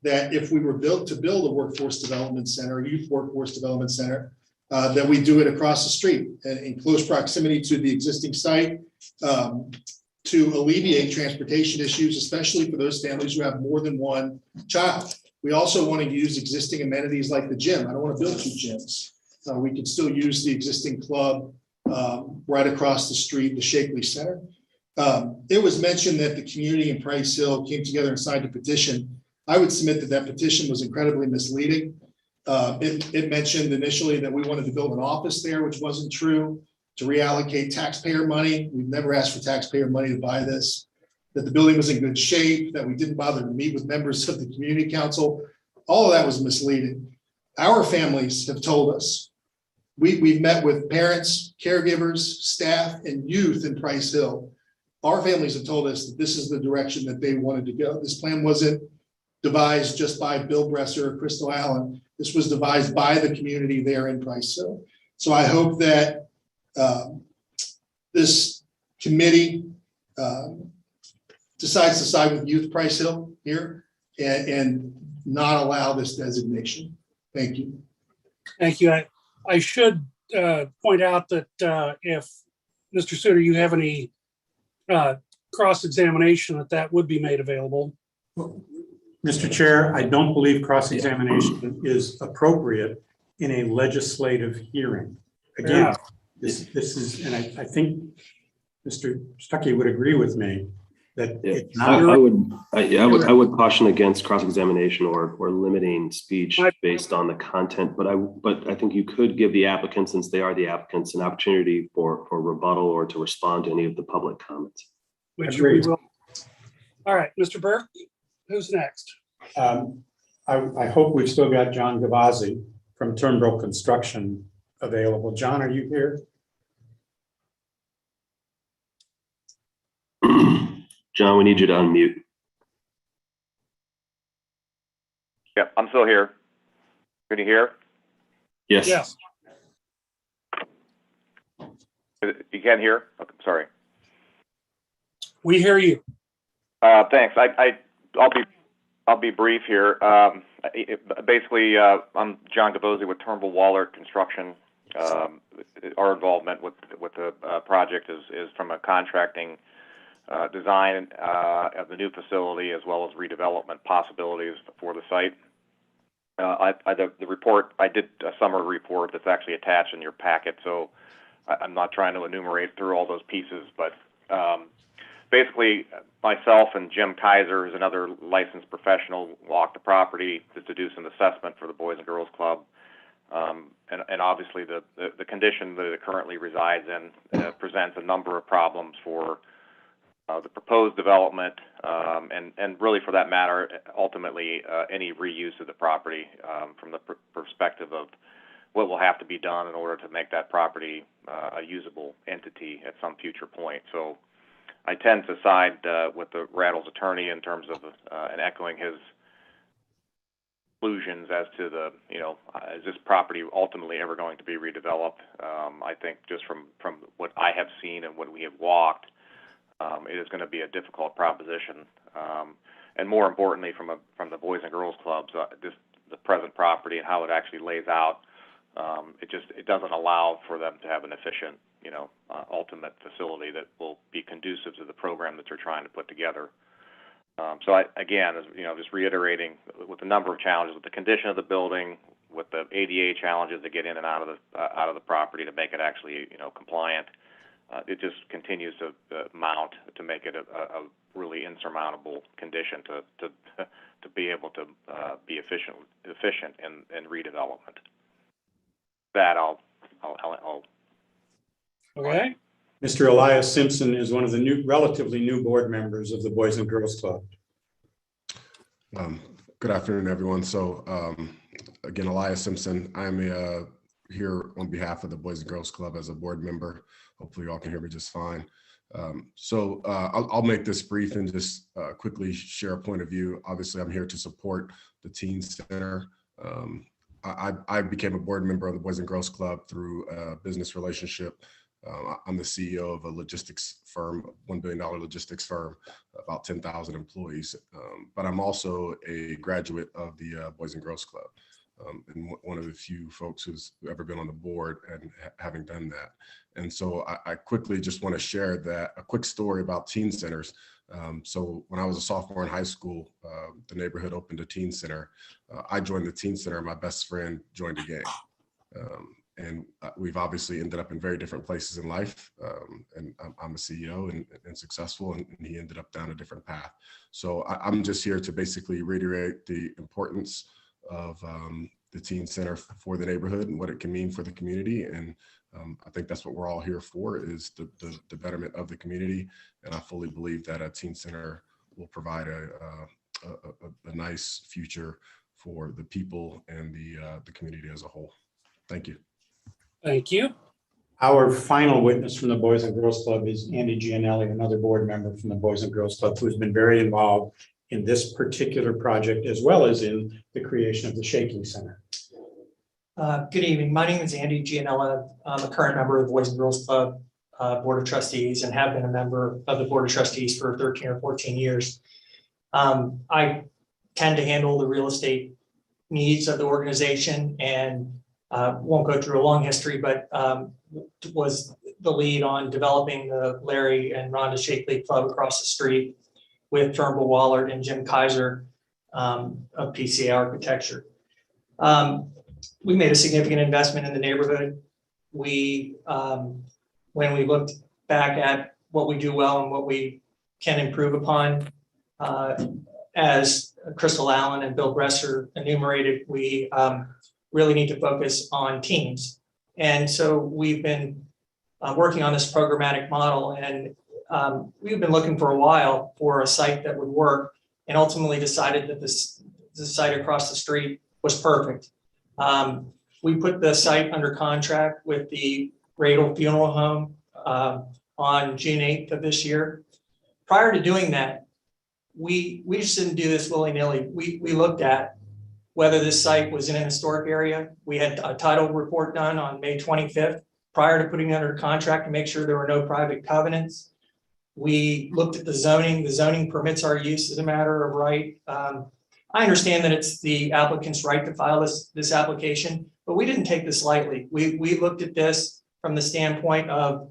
that if we were to build a workforce development center, a youth workforce development center, that we do it across the street in close proximity to the existing site, to to alleviate transportation issues, especially for those families who have more than one child. We also want to use existing amenities like the gym. I don't want to build two gyms. We could still use the existing club right across the street, the Shakely Center. It was mentioned that the community in Price Hill came together and signed a petition. I would submit that that petition was incredibly misleading. It mentioned initially that we wanted to build an office there, which wasn't true, to reallocate taxpayer money. We've never asked for taxpayer money to buy this, that the building was in good shape, that we didn't bother to meet with members of the community council. All of that was misleading. Our families have told us, we've met with parents, caregivers, staff, and youth in Price Hill. Our families have told us that this is the direction that they wanted to go. This plan wasn't devised just by Bill Bresser or Crystal Allen. This was devised by the community there in Price Hill. So I hope that this committee decides to side with Youth Price Hill here and not allow this designation. Thank you. Thank you. I should point out that if, Mr. Suter, you have any cross-examination, that would be made available. Mr. Chair, I don't believe cross-examination is appropriate in a legislative hearing. Again, this is, and I think Mr. Stuckey would agree with me that it's not. I would caution against cross-examination or limiting speech based on the content, but I think you could give the applicants, since they are the applicants, an opportunity for rebuttal or to respond to any of the public comments. Which we will. All right, Mr. Burke, who's next? I hope we've still got John Gavazzi from Turnbull Construction available. John, are you here? John, we need you to unmute. Yep, I'm still here. Can you hear? Yes. Yes. You can't hear? Okay, sorry. We hear you. Thanks. I'll be brief here. Basically, I'm John Gavazzi with Turnbull Waller Construction. Our involvement with the project is from a contracting design of the new facility, as well as redevelopment possibilities for the site. The report, I did a summary report that's actually attached in your packet, so I'm not trying to enumerate through all those pieces, but basically myself and Jim Kaiser, who's another licensed professional, walked the property to do some assessment for the Boys and Girls Club. And obviously the condition that it currently resides in presents a number of problems for the proposed development, and really, for that matter, ultimately any reuse of the property from the perspective of what will have to be done in order to make that property a usable entity at some future point. So I tend to side with the Rattle's attorney in terms of and echoing his conclusions as to the, is this property ultimately ever going to be redeveloped? I think just from what I have seen and what we have walked, it is going to be a difficult proposition, and more importantly, from the Boys and Girls Clubs, the present property and how it actually lays out, it doesn't allow for them to have an efficient, ultimate facility that will be conducive to the program that they're trying to put together. So again, just reiterating, with the number of challenges, with the condition of the building, with the ADA challenges to get in and out of the property to make it actually, compliant. It just continues to mount to make it a really insurmountable condition to be able to be efficient in redevelopment. That I'll Okay. Mr. Elias Simpson is one of the relatively new board members of the Boys and Girls Club. Good afternoon, everyone. So again, Elias Simpson, I'm here on behalf of the Boys and Girls Club as a board member. Hopefully you all can hear me just fine. I'll make this brief and just quickly share a point of view. Obviously, I'm here to support the Teen Center. I became a board member of the Boys and Girls Club through a business relationship. I'm the CEO of a logistics firm, $1 billion logistics firm, about 10,000 employees. But I'm also a graduate of the Boys and Girls Club. and one of the few folks who's ever been on the board and having done that. And so I quickly just want to share that a quick story about teen centers. So when I was a sophomore in high school, the neighborhood opened a teen center. I joined the teen center. My best friend joined the gang. And we've obviously ended up in very different places in life. And I'm a CEO and successful, and he ended up down a different path. So I'm just here to basically reiterate the importance of the teen center for the neighborhood and what it can mean for the community. And I think that's what we're all here for, is the betterment of the community. And I fully believe that a teen center will provide a nice future for the people and the community as a whole. Thank you. Thank you. Our final witness from the Boys and Girls Club is Andy Gianelli, another board member from the Boys and Girls Club, who's been very involved in this particular project, as well as in the creation of the Schulte Center. Good evening. My name is Andy Gianelli. I'm a current member of the Boys and Girls Club Board of Trustees and have been a member of the Board of Trustees for 13 or 14 years. I tend to handle the real estate needs of the organization and won't go through a long history, but was the lead on developing the Larry and Rhonda Shakely Club across the street with Turnbull Wallard and Jim Kaiser of PCA Architecture. We made a significant investment in the neighborhood. We, when we looked back at what we do well and what we can improve upon, as Crystal Allen and Bill Bresser enumerated, we really need to focus on teams. And so we've been working on this programmatic model, and we've been looking for a while for a site that would work, and ultimately decided that the site across the street was perfect. We put the site under contract with the Radel Funeral Home on June 8th of this year. Prior to doing that, we just didn't do this willy-nilly. We looked at whether this site was in an historic area. We had a title report done on May 25th prior to putting it under contract to make sure there were no private covenants. We looked at the zoning. The zoning permits our use as a matter of right. I understand that it's the applicant's right to file this application, but we didn't take this lightly. We looked at this from the standpoint of,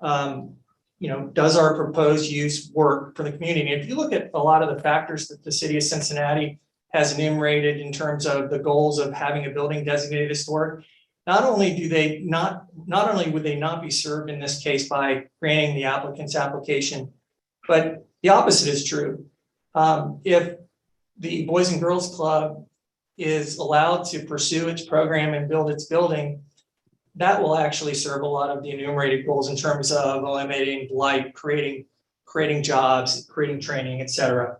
does our proposed use work for the community? And if you look at a lot of the factors that the city of Cincinnati has enumerated in terms of the goals of having a building designated historic, not only would they not be served in this case by granting the applicant's application, but the opposite is true. If the Boys and Girls Club is allowed to pursue its program and build its building, that will actually serve a lot of the enumerated goals in terms of eliminating blight, creating jobs, creating training, et cetera.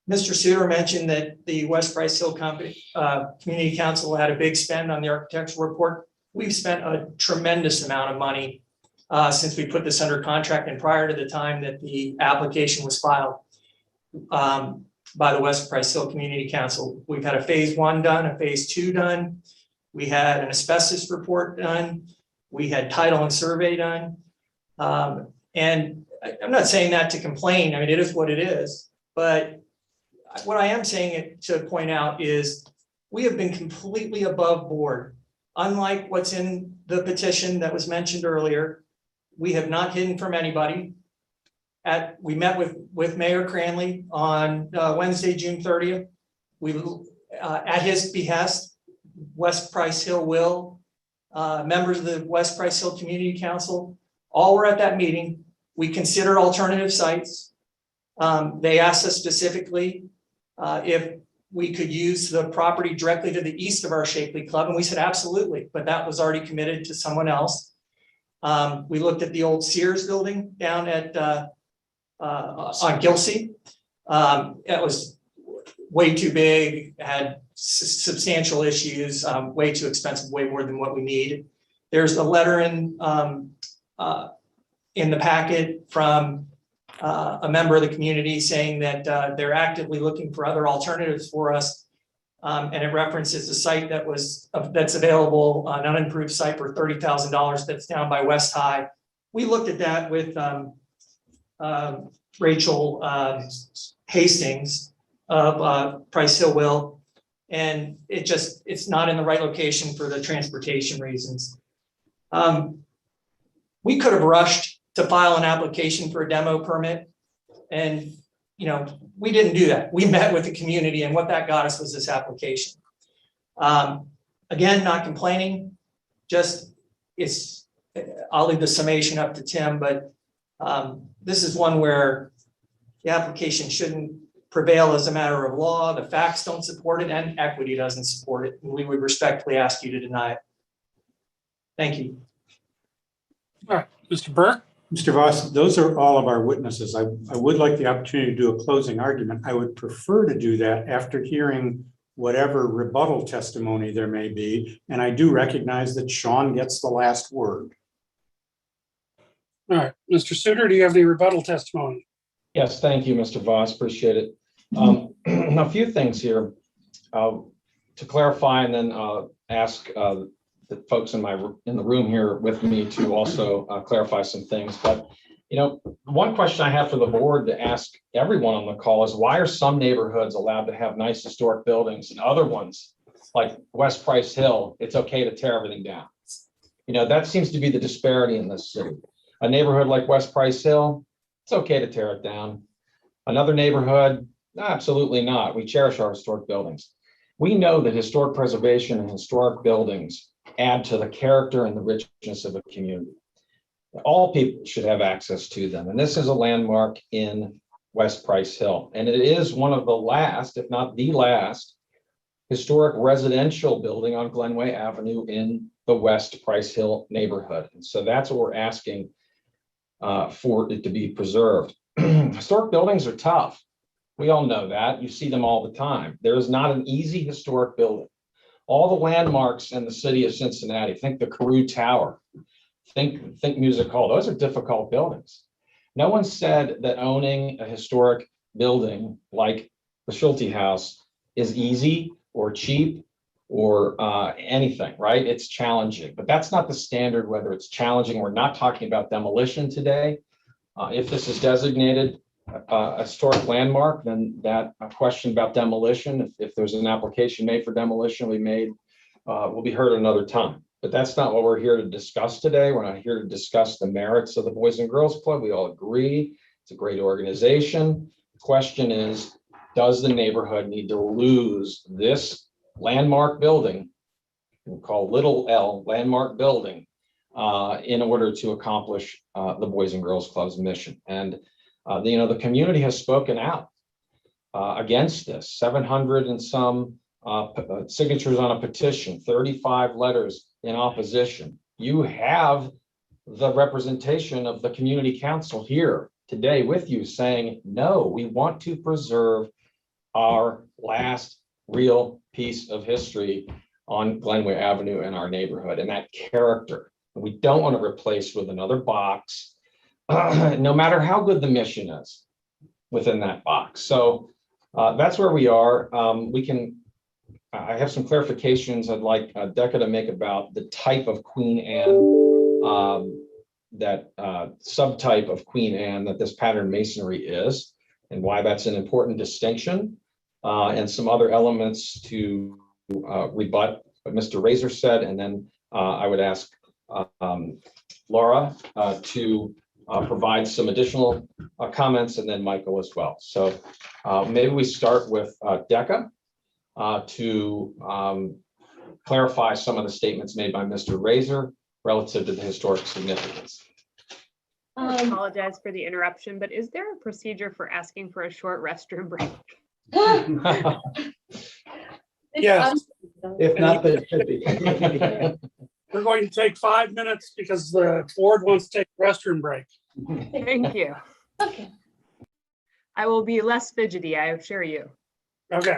Mr. Suter mentioned that the West Price Hill Community Council had a big spend on the architectural report. We've spent a tremendous amount of money since we put this under contract and prior to the time that the application was filed by the West Price Hill Community Council. We've had a phase 1 done, a phase 2 done. We had an asbestos report done. We had title and survey done. And I'm not saying that to complain. I mean, it is what it is. But what I am saying to point out is we have been completely above board. Unlike what's in the petition that was mentioned earlier, we have not hidden from anybody. We met with Mayor Cranley on Wednesday, June 30th. At his behest, West Price Hill members of the West Price Hill Community Council, all were at that meeting. We considered alternative sites. They asked us specifically if we could use the property directly to the east of our Shakely Club, and we said absolutely, but that was already committed to someone else. We looked at the old Sears building down at on Gilsey. It was way too big, had substantial issues, way too expensive, way more than what we need. There's a letter in the packet from a member of the community saying that they're actively looking for other alternatives for us. And it references a site that's available, an unimproved site for $30,000 that's down by West High. We looked at that with Rachel Hastings of Price Hill Will. And it's not in the right location for the transportation reasons. We could have rushed to file an application for a demo permit. And, we didn't do that. We met with the community, and what that got us was this application. Again, not complaining, I'll leave the summation up to Tim, but this is one where the application shouldn't prevail as a matter of law. The facts don't support it and equity doesn't support it. And we would respectfully ask you to deny it. Thank you. All right, Mr. Burke? Mr. Voss, those are all of our witnesses. I would like the opportunity to do a closing argument. I would prefer to do that after hearing whatever rebuttal testimony there may be. And I do recognize that Sean gets the last word. All right, Mr. Suter, do you have any rebuttal testimony? Yes, thank you, Mr. Voss. Appreciate it. A few things here to clarify, and then ask the folks in the room here with me to also clarify some things. But one question I have for the board to ask everyone on the call is, why are some neighborhoods allowed to have nice historic buildings and other ones, like West Price Hill, it's okay to tear everything down? That seems to be the disparity in this city. A neighborhood like West Price Hill, it's okay to tear it down. Another neighborhood, absolutely not. We cherish our historic buildings. We know that historic preservation and historic buildings add to the character and the richness of a community. All people should have access to them. And this is a landmark in West Price Hill. And it is one of the last, if not the last, historic residential building on Glenway Avenue in the West Price Hill neighborhood. And so that's what we're asking for it to be preserved. Historic buildings are tough. We all know that. You see them all the time. There is not an easy historic building. All the landmarks in the city of Cincinnati, think the Carew Tower, think Music Hall, those are difficult buildings. No one said that owning a historic building like the Schulte House is easy or cheap or anything, right? It's challenging, but that's not the standard, whether it's challenging. We're not talking about demolition today. If this is designated a historic landmark, then that question about demolition, if there's an application made for demolition will be heard another time. But that's not what we're here to discuss today. We're not here to discuss the merits of the Boys and Girls Club. We all agree it's a great organization. The question is, does the neighborhood need to lose this landmark building, we'll call little L landmark building, in order to accomplish the Boys and Girls Club's mission? And the community has spoken out against this. 700 and some signatures on a petition, 35 letters in opposition. You have the representation of the community council here today with you saying, no, we want to preserve our last real piece of history on Glenway Avenue in our neighborhood and that character. We don't want to replace with another box, no matter how good the mission is within that box. So that's where we are. I have some clarifications I'd like Decca to make about the type of Queen Anne, that subtype of Queen Anne that this pattern masonry is, and why that's an important distinction, and some other elements to rebut what Mr. Razor said. And then I would ask Laura to provide some additional comments, and then Michael as well. So maybe we start with Decca to clarify some of the statements made by Mr. Razor relative to the historic significance. I apologize for the interruption, but is there a procedure for asking for a short restroom break? Yes. If not, there should be. We're going to take 5 minutes because the board wants to take a restroom break. Thank you. Okay. I will be less fidgety, I assure you. Okay.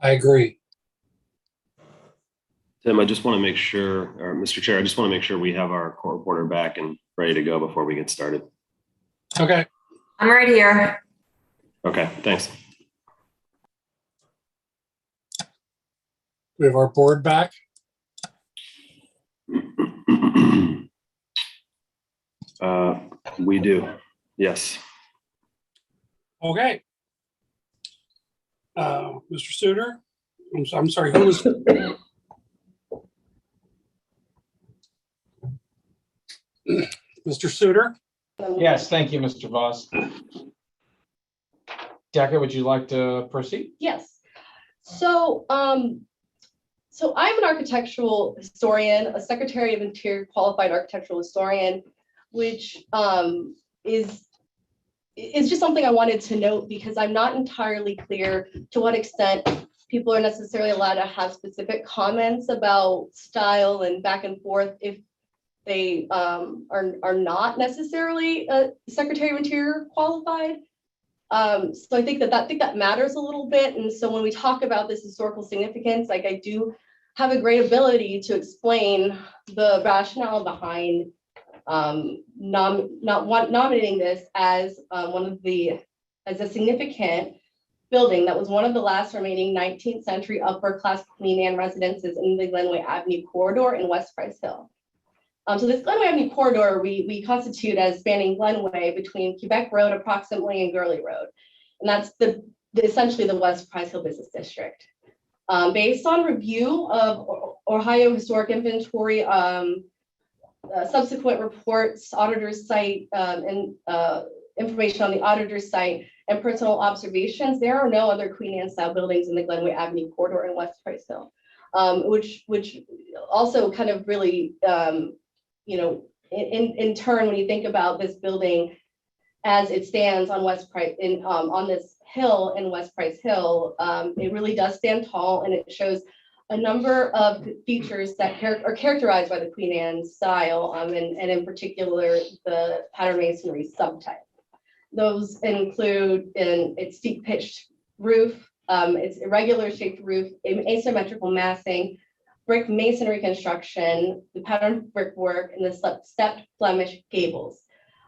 I agree. Tim, I just want to make sure, or Mr. Chair, I just want to make sure we have our court reporter back and ready to go before we get started. Okay. I'm right here. Okay, thanks. We have our board back. We do, yes. Okay. Mr. Suter, I'm sorry, who was? Mr. Suter? Yes, thank you, Mr. Voss. Decca, would you like to proceed? Yes. So, so I'm an architectural historian, a Secretary of Interior qualified architectural historian, which is just something I wanted to note because I'm not entirely clear to what extent people are necessarily allowed to have specific comments about style and back and forth if they are not necessarily a Secretary of Interior qualified. So I think that matters a little bit. And so when we talk about this historical significance, like I do have a great ability to explain the rationale behind nominating this as as a significant building that was one of the last remaining 19th century upper class Queen Anne residences in the Glenway Avenue corridor in West Price Hill. So this Glenway Avenue corridor, we constitute as spanning Glenway between Quebec Road approximately and Gurley Road. And that's essentially the West Price Hill Business District. Based on review of Ohio Historic Inventory, subsequent reports, auditor's site, and information on the auditor's site, and personal observations, there are no other Queen Anne style buildings in the Glenway Avenue corridor in West Price Hill, which also kind of really, you know, in turn, when you think about this building as it stands on West Price on this hill in West Price Hill, it really does stand tall, and it shows a number of features that are characterized by the Queen Anne style, and in particular the pattern masonry subtype. Those include its steep pitched roof, its irregular shaped roof, asymmetrical massing, brick masonry construction, the pattern brickwork, and the stepped Flemish gables.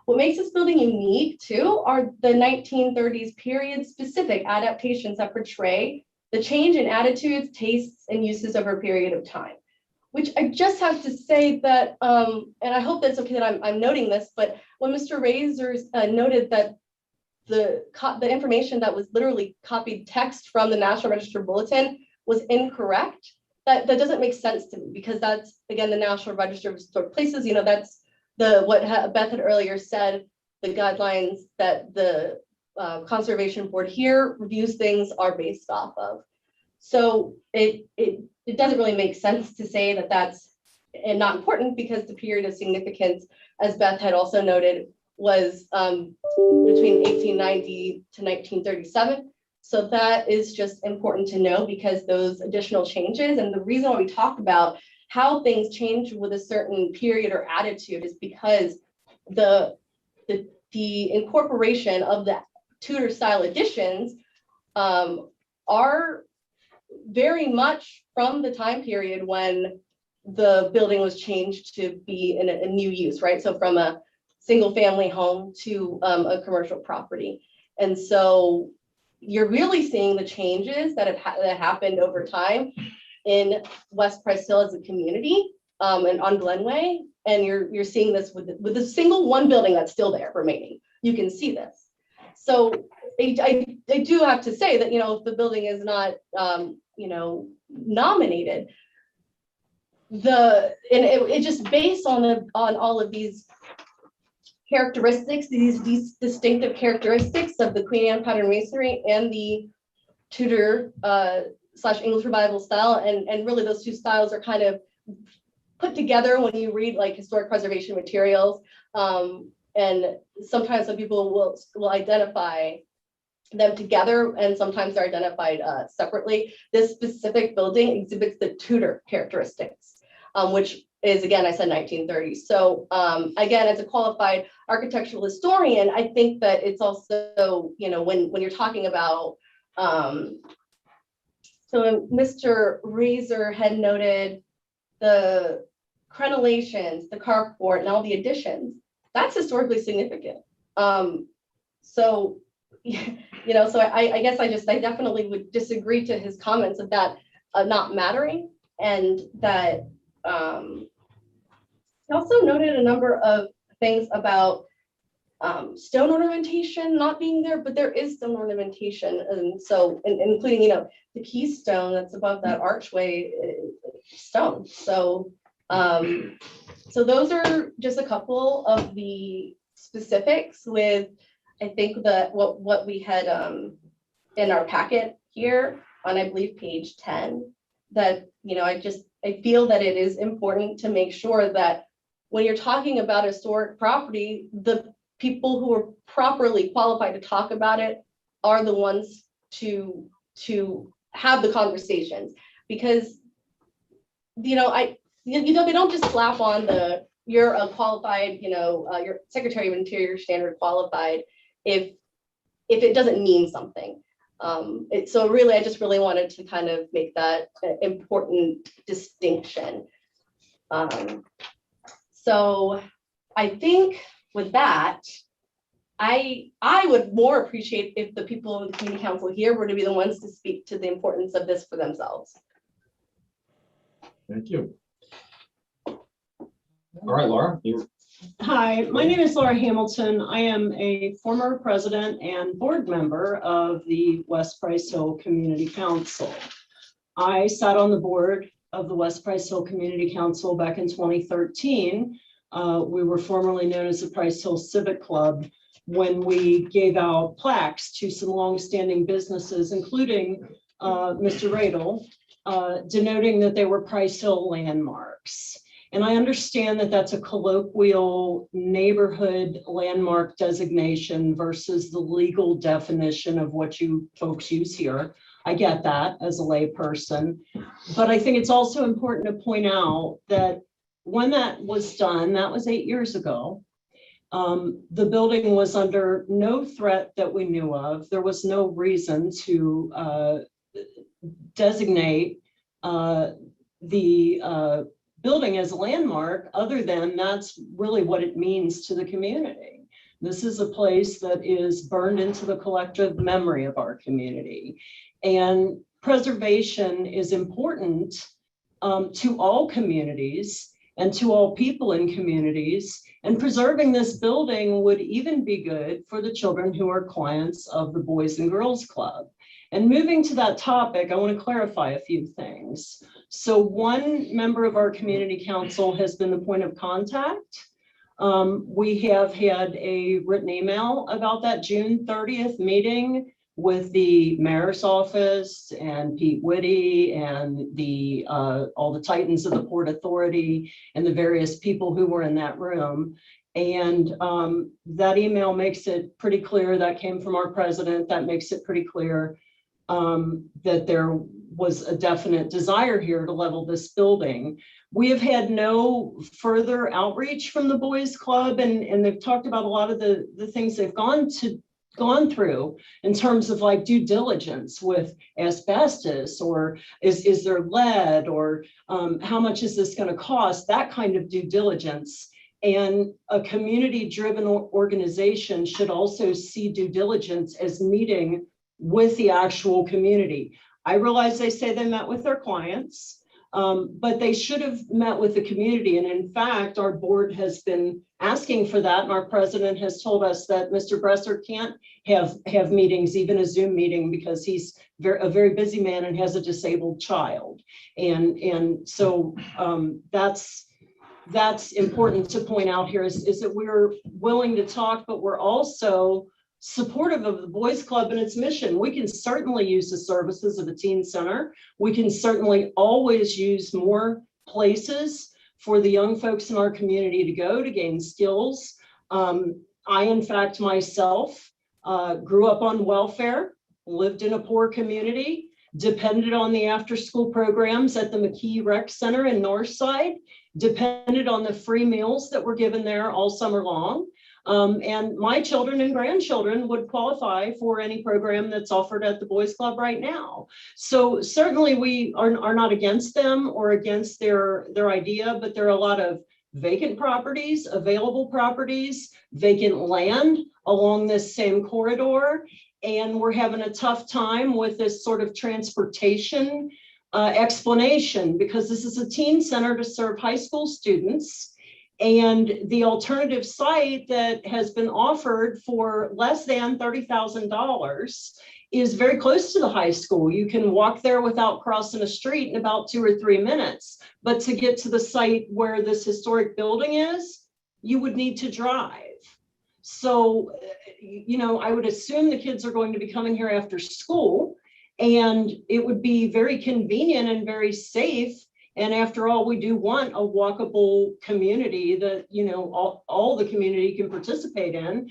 What makes this building unique too are the 1930s period specific adaptations that portray the change in attitudes, tastes, and uses over a period of time, which I just have to say that, and I hope that's okay that I'm noting this, but when Mr. Razors noted that the information that was literally copied text from the National Register Bulletin was incorrect, that doesn't make sense to me, because that's, again, the National Register of Historic Places, you know, that's what Beth had earlier said, the guidelines that the Conservation Board here reviews things are based off of. So it doesn't really make sense to say that that's not important, because the period of significance, as Beth had also noted, was between 1890 to 1937. So that is just important to know, because those additional changes, and the reason why we talk about how things change with a certain period or attitude is because the incorporation of the Tudor style additions are very much from the time period when the building was changed to be in a new use, right? So from a single family home to a commercial property. And so you're really seeing the changes that that happened over time in West Price Hill as a community and on Glenway. And you're seeing this with the single one building that's still there remaining. You can see this. So I do have to say that, if the building is not, nominated, it just based on all of these characteristics, these distinctive characteristics of the Queen Anne pattern masonry and the Tudor / English revival style, and really those two styles are kind of put together when you read like historic preservation materials, and sometimes some people will identify them together, and sometimes they're identified separately. This specific building exhibits the Tudor characteristics, which is, again, I said 1930s. So again, as a qualified architectural historian, I think that it's also, when you're talking about, so Mr. Razor had noted the crenellations, the carport, and all the additions. That's historically significant. So I guess I definitely would disagree to his comments of that not mattering, and that he also noted a number of things about stone ornamentation not being there, but there is stone ornamentation, and so including the keystone that's above that archway stone. So so those are just a couple of the specifics with, I think, that what we had in our packet here on, I believe, page 10, that I feel that it is important to make sure that when you're talking about historic property, the people who are properly qualified to talk about it are the ones to have the conversations, because they don't just slap on you're a qualified, your Secretary of Interior standard qualified if it doesn't mean something. So really, I just really wanted to kind of make that important distinction. So I think with that, I would more appreciate if the people in the community council here were to be the ones to speak to the importance of this for themselves. Thank you. All right, Laura. Hi, my name is Laura Hamilton. I am a former president and board member of the West Price Hill Community Council. I sat on the board of the West Price Hill Community Council back in 2013. We were formerly known as the Price Hill Civic Club, when we gave out plaques to some longstanding businesses, including Mr. Radel, denoting that they were Price Hill landmarks. And I understand that that's a colloquial neighborhood landmark designation versus the legal definition of what you folks use here. I get that as a lay person, but I think it's also important to point out that when that was done, that was 8 years ago. The building was under no threat that we knew of. There was no reason to designate the building as a landmark, other than that's really what it means to the community. This is a place that is burned into the collective memory of our community. And preservation is important to all communities and to all people in communities. And preserving this building would even be good for the children who are clients of the Boys and Girls Club. And moving to that topic, I want to clarify a few things. So one member of our community council has been the point of contact. We have had a written email about that June 30th meeting with the mayor's office and Pete Whitty and all the titans of the Port Authority and the various people who were in that room. And that email makes it pretty clear, that came from our president, that makes it pretty clear that there was a definite desire here to level this building. We have had no further outreach from the Boys Club, and they've talked about a lot of the things they've gone to gone through in terms of like due diligence with asbestos, or is there lead, or how much is this going to cost, that kind of due diligence. And a community-driven organization should also see due diligence as meeting with the actual community. I realize they say they met with their clients, but they should have met with the community. And in fact, our board has been asking for that. And our president has told us that Mr. Bresser can't have meetings, even a Zoom meeting, because he's a very busy man and has a disabled child. And so that's important to point out here is that we're willing to talk, but we're also supportive of the Boys Club and its mission. We can certainly use the services of a teen center. We can certainly always use more places for the young folks in our community to go to gain skills. I, in fact, myself grew up on welfare, lived in a poor community, depended on the after-school programs at the McKee Rec Center in Northside, depended on the free meals that were given there all summer long. And my children and grandchildren would qualify for any program that's offered at the Boys Club right now. So certainly we are not against them or against their idea, but there are a lot of vacant properties, available properties, vacant land along this same corridor. And we're having a tough time with this sort of transportation explanation, because this is a teen center to serve high school students. And the alternative site that has been offered for less than $30,000 is very close to the high school. You can walk there without crossing a street in about 2 or 3 minutes. But to get to the site where this historic building is, you would need to drive. So, you know, I would assume the kids are going to be coming here after school, and it would be very convenient and very safe. And after all, we do want a walkable community that, you know, all the community can participate in.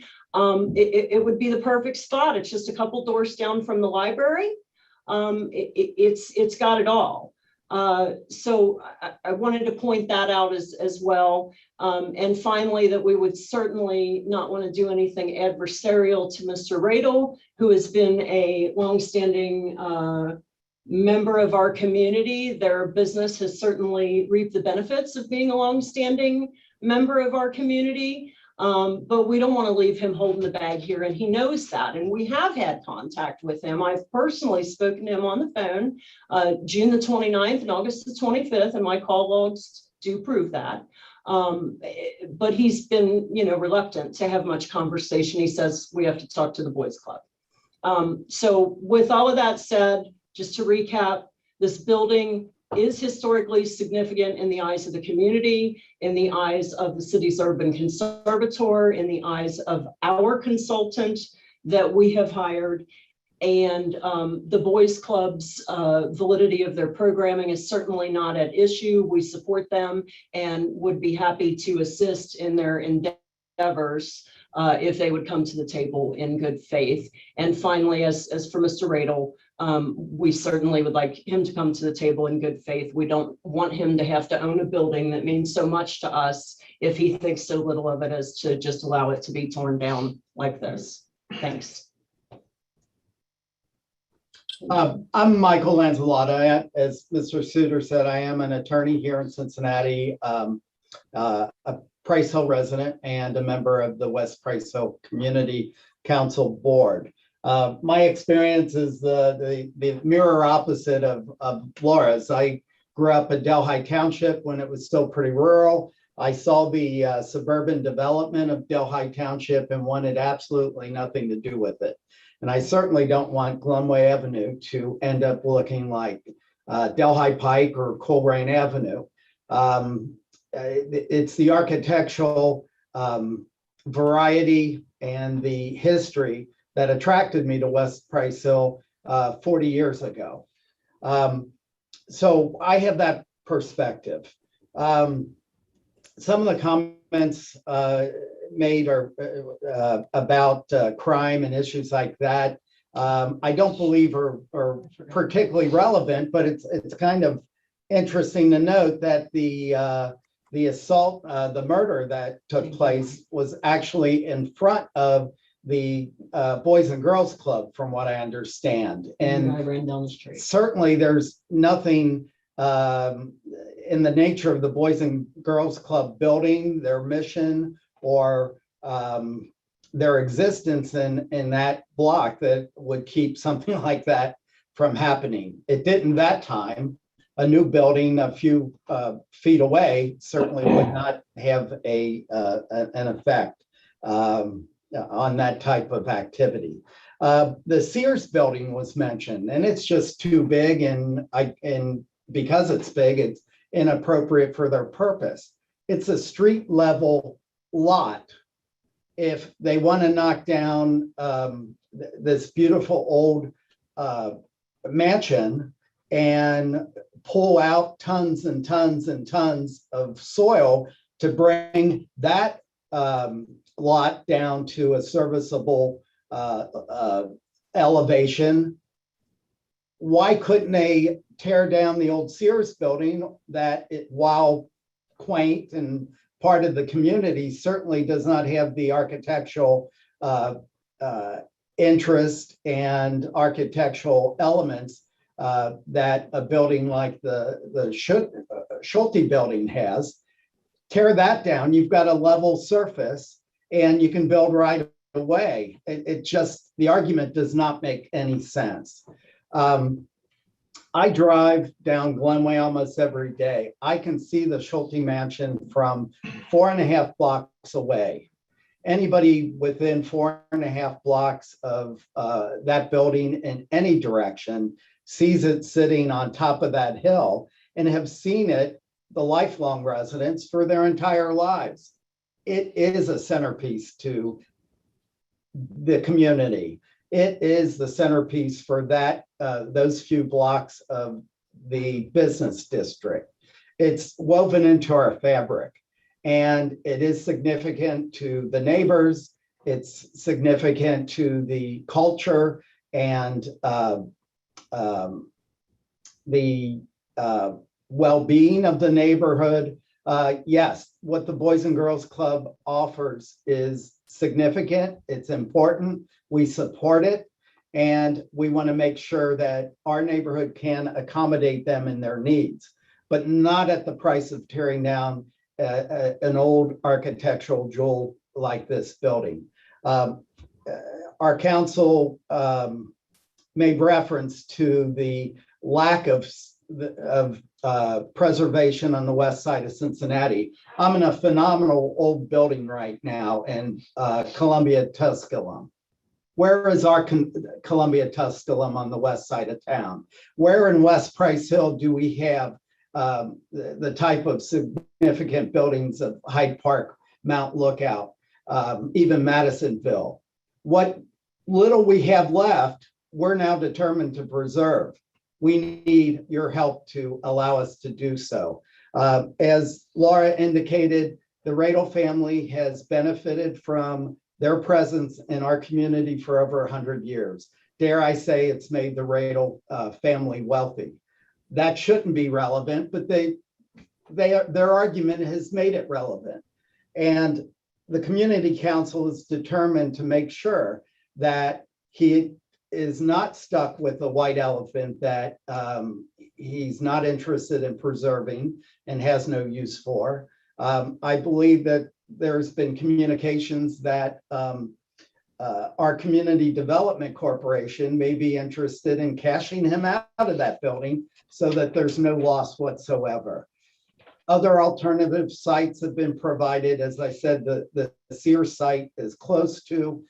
It would be the perfect spot. It's just a couple doors down from the library. It's got it all. So I wanted to point that out as well. And finally, that we would certainly not want to do anything adversarial to Mr. Radel, who has been a longstanding member of our community. Their business has certainly reaped the benefits of being a longstanding member of our community. But we don't want to leave him holding the bag here, and he knows that. And we have had contact with him. I've personally spoken to him on the phone, June the 29th and August the 25th, and my call logs do prove that. But he's been, you know, reluctant to have much conversation. He says we have to talk to the Boys Club. So with all of that said, just to recap, this building is historically significant in the eyes of the community, in the eyes of the city's Urban Conservatory, in the eyes of our consultant that we have hired. And the Boys Club's validity of their programming is certainly not at issue. We support them and would be happy to assist in their endeavors if they would come to the table in good faith. And finally, as for Mr. Radel, we certainly would like him to come to the table in good faith. We don't want him to have to own a building that means so much to us if he thinks so little of it as to just allow it to be torn down like this. Thanks. I'm Michael Lanzalotta. As Mr. Suter said, I am an attorney here in Cincinnati, a Price Hill resident and a member of the West Price Hill Community Council Board. My experience is the mirror opposite of Laura's. I grew up in Delhi Township when it was still pretty rural. I saw the suburban development of Delhi Township and wanted absolutely nothing to do with it. And I certainly don't want Glenway Avenue to end up looking like Delhi Pike or Coleraine Avenue. It's the architectural variety and the history that attracted me to West Price Hill 40 years ago. So I have that perspective. Some of the comments made are about crime and issues like that. I don't believe are particularly relevant, but it's kind of interesting to note that the assault, the murder that took place was actually in front of the Boys and Girls Club, from what I understand. And I ran down the street. certainly there's nothing in the nature of the Boys and Girls Club building, their mission, or their existence in that block that would keep something like that from happening. It didn't that time. A new building a few feet away certainly would not have an effect on that type of activity. The Sears building was mentioned, and it's just too big, and because it's big, it's inappropriate for their purpose. It's a street level lot. If they want to knock down this beautiful old mansion and pull out tons and tons and tons of soil to bring that lot down to a serviceable elevation, why couldn't they tear down the old Sears building that, while quaint and part of the community, certainly does not have the architectural interest and architectural elements that a building like the Schulte building has. Tear that down, you've got a level surface and you can build right away. It just, the argument does not make any sense. I drive down Glenway almost every day. I can see the Schulte mansion from 4.5 blocks away. Anybody within 4.5 blocks of that building in any direction sees it sitting on top of that hill and have seen it, the lifelong residents, for their entire lives. It is a centerpiece to the community. It is the centerpiece for that those few blocks of the business district. It's woven into our fabric, and it is significant to the neighbors. It's significant to the culture and the well-being of the neighborhood. Yes, what the Boys and Girls Club offers is significant. It's important. We support it, and we want to make sure that our neighborhood can accommodate them in their needs, but not at the price of tearing down an old architectural jewel like this building. Our council made reference to the lack of preservation on the west side of Cincinnati. I'm in a phenomenal old building right now in Columbia, Tusculum. Where is our Columbia Tusculum on the west side of town? Where in West Price Hill do we have the type of significant buildings of Hyde Park, Mount Lookout, even Madisonville? What little we have left, we're now determined to preserve. We need your help to allow us to do so. As Laura indicated, the Radel family has benefited from their presence in our community for over 100 years. Dare I say, it's made the Radel family wealthy. That shouldn't be relevant, but their argument has made it relevant. And the community council is determined to make sure that he is not stuck with a white elephant that he's not interested in preserving and has no use for. I believe that there's been communications that our Community Development Corporation may be interested in cashing him out of that building so that there's no loss whatsoever. Other alternative sites have been provided. As I said, the Sears site is close to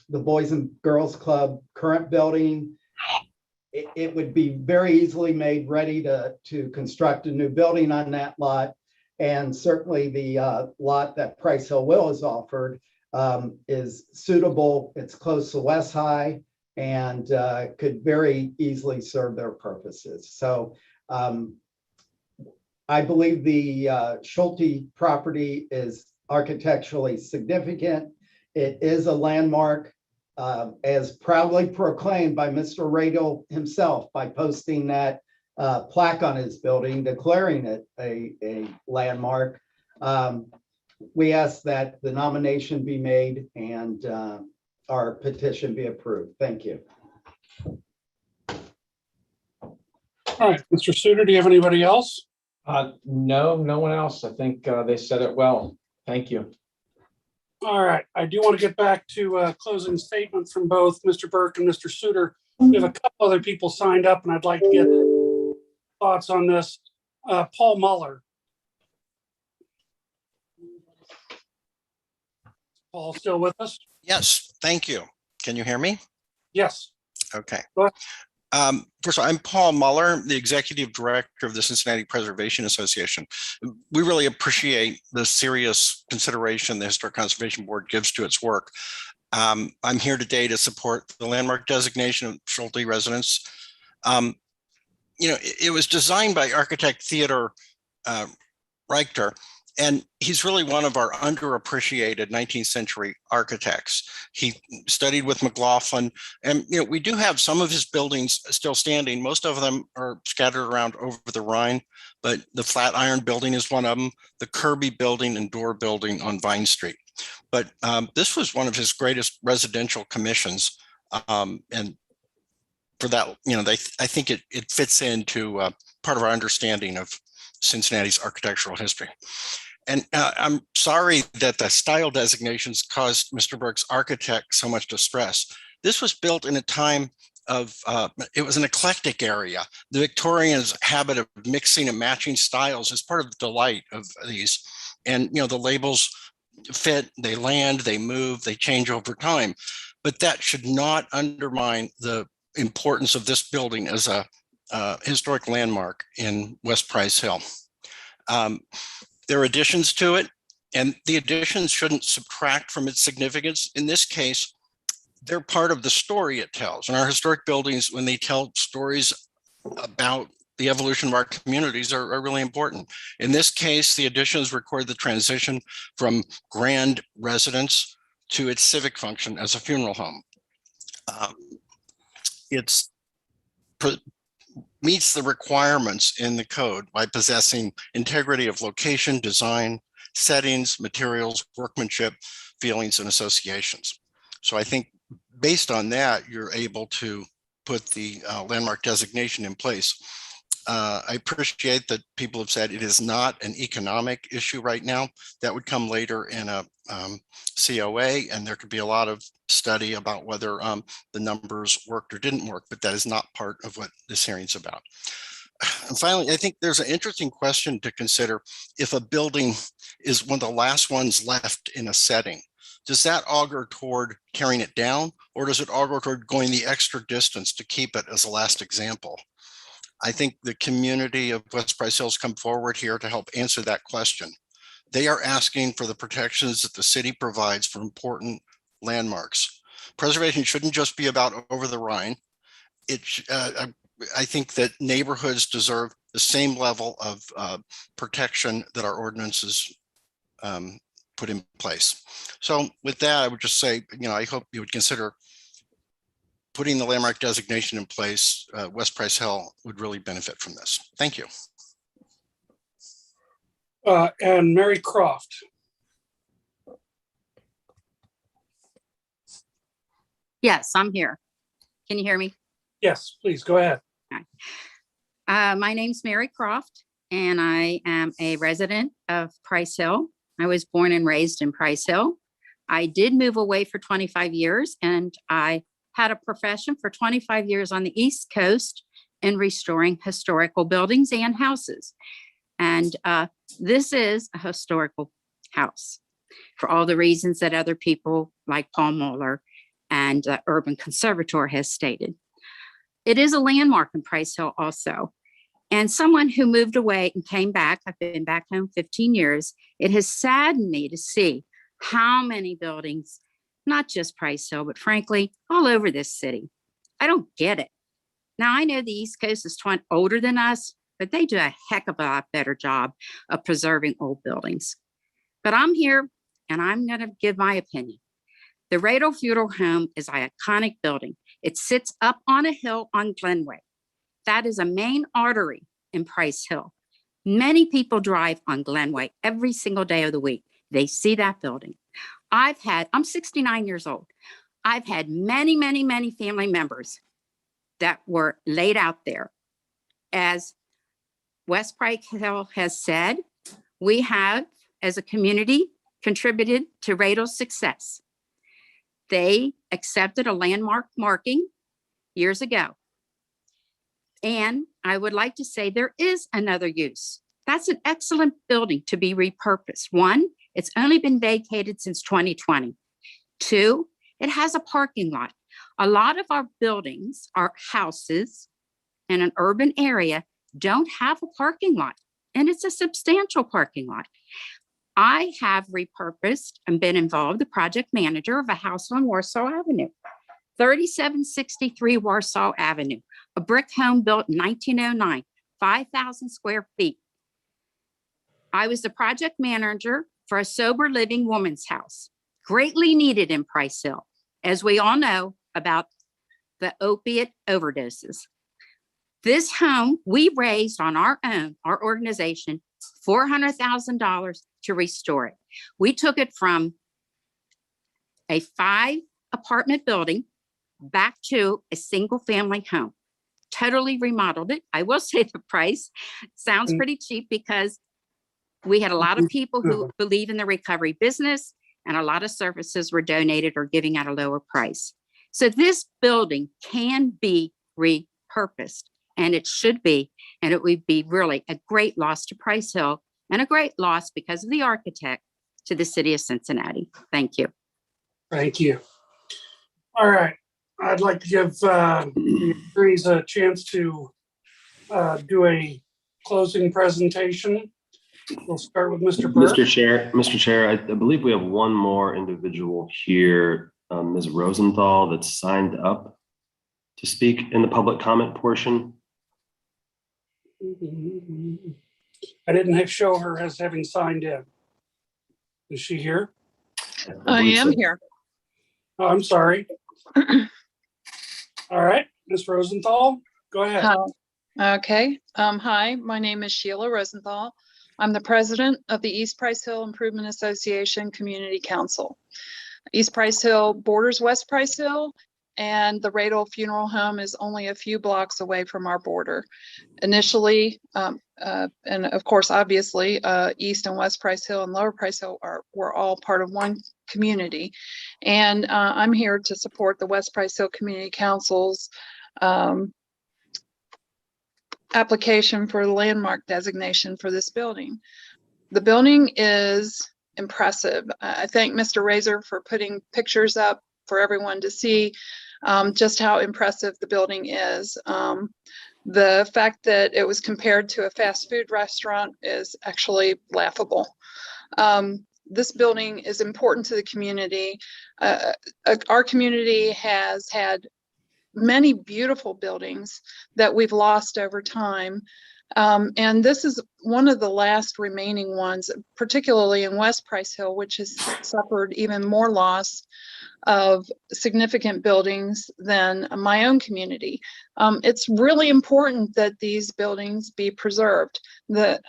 the Boys and Girls Club current building. It would be very easily made ready to construct a new building on that lot. And certainly the lot that Price Hill Will has offered is suitable. It's close to West High and could very easily serve their purposes. So I believe the Schulte property is architecturally significant. It is a landmark, as proudly proclaimed by Mr. Radel himself by posting that plaque on his building, declaring it a landmark. we ask that the nomination be made and our petition be approved. Thank you. All right, Mr. Suter, do you have anybody else? No, no one else. I think they said it well. Thank you. All right, I do want to get back to a closing statement from both Mr. Burke and Mr. Suter. We have a couple other people signed up, and I'd like to get thoughts on this. Paul Muller. Paul, still with us? Yes, thank you. Can you hear me? Yes. Okay. Go ahead. First of all, I'm Paul Muller, the Executive Director of the Cincinnati Preservation Association. We really appreciate the serious consideration the Historic Conservation Board gives to its work. I'm here today to support the landmark designation of Schulte residence. It was designed by architect Theodor Reichter, and he's really one of our underappreciated 19th century architects. He studied with McLaughlin, and we do have some of his buildings still standing. Most of them are scattered around over the Rhine, but the Flatiron building is one of them, the Kirby building and Door building on Vine Street. But this was one of his greatest residential commissions, and for that, I think it fits into part of our understanding of Cincinnati's architectural history. And I'm sorry that the style designations caused Mr. Burke's architect so much distress. This was built in a time of, it was an eclectic area. The Victorians' habit of mixing and matching styles is part of the delight of these. And, the labels fit, they land, they move, they change over time. But that should not undermine the importance of this building as a historic landmark in West Price Hill. There are additions to it, and the additions shouldn't subtract from its significance. In this case, they're part of the story it tells. And our historic buildings, when they tell stories about the evolution of our communities, are really important. In this case, the additions record the transition from grand residence to its civic function as a funeral home. It meets the requirements in the code by possessing integrity of location, design, settings, materials, workmanship, feelings, and associations. So I think based on that, you're able to put the landmark designation in place. I appreciate that people have said it is not an economic issue right now. That would come later in a COA, and there could be a lot of study about whether the numbers worked or didn't work, but that is not part of what this hearing is about. And finally, I think there's an interesting question to consider. If a building is one of the last ones left in a setting, does that augur toward tearing it down, or does it augur toward going the extra distance to keep it as a last example? I think the community of West Price Hills come forward here to help answer that question. They are asking for the protections that the city provides for important landmarks. Preservation shouldn't just be about over the Rhine. I think that neighborhoods deserve the same level of protection that our ordinances put in place. So with that, I would just say, I hope you would consider putting the landmark designation in place. West Price Hill would really benefit from this. Thank you. And Mary Croft. Yes, I'm here. Can you hear me? Yes, please go ahead. My name's Mary Croft, and I am a resident of Price Hill. I was born and raised in Price Hill. I did move away for 25 years, and I had a profession for 25 years on the East Coast in restoring historical buildings and houses. And this is a historical house for all the reasons that other people like Paul Muller and Urban Conservatory has stated. It is a landmark in Price Hill also. And someone who moved away and came back, I've been back home 15 years, it has saddened me to see how many buildings, not just Price Hill, but frankly, all over this city. I don't get it. Now, I know the East Coast is older than us, but they do a heck of a lot better job of preserving old buildings. But I'm here, and I'm going to give my opinion. The Radel Funeral Home is an iconic building. It sits up on a hill on Glenway. That is a main artery in Price Hill. Many people drive on Glenway every single day of the week. They see that building. I'm 69 years old. I've had many, many, many family members that were laid out there. As West Pike Hill has said, we have, as a community, contributed to Radal's success. They accepted a landmark marking years ago. And I would like to say there is another use. That's an excellent building to be repurposed. One, it's only been vacated since 2020. Two, it has a parking lot. A lot of our buildings, our houses in an urban area don't have a parking lot, and it's a substantial parking lot. I have repurposed and been involved, the project manager of a house on Warsaw Avenue, 3763 Warsaw Avenue, a brick home built in 1909, 5,000 square feet. I was the project manager for a sober living woman's house, greatly needed in Price Hill, as we all know about the opiate overdoses. This home, we raised on our own, our organization, $400,000 to restore it. We took it from a 5-apartment building back to a single family home, totally remodeled it. I will say the price sounds pretty cheap because we had a lot of people who believe in the recovery business, and a lot of services were donated or giving at a lower price. So this building can be repurposed, and it should be, and it would be really a great loss to Price Hill and a great loss because of the architect to the city of Cincinnati. Thank you. Thank you. All right. I'd like to give the attorneys a chance to do a closing presentation. We'll start with Mr. Burke. Mr. Chair, I believe we have one more individual here, Ms. Rosenthal, that's signed up to speak in the public comment portion. I didn't show her as having signed in. Is she here? I am here. Oh, I'm sorry. All right, Ms. Rosenthal, go ahead. Okay. Hi, my name is Sheila Rosenthal. I'm the president of the East Price Hill Improvement Association Community Council. East Price Hill borders West Price Hill, and the Radel Funeral Home is only a few blocks away from our border. Initially, and of course, obviously, East and West Price Hill and Lower Price Hill were all part of one community. And I'm here to support the West Price Hill Community Council's application for the landmark designation for this building. The building is impressive. I thank Mr. Razor for putting pictures up for everyone to see just how impressive the building is. The fact that it was compared to a fast food restaurant is actually laughable. This building is important to the community. Our community has had many beautiful buildings that we've lost over time. And this is one of the last remaining ones, particularly in West Price Hill, which has suffered even more loss of significant buildings than my own community. It's really important that these buildings be preserved.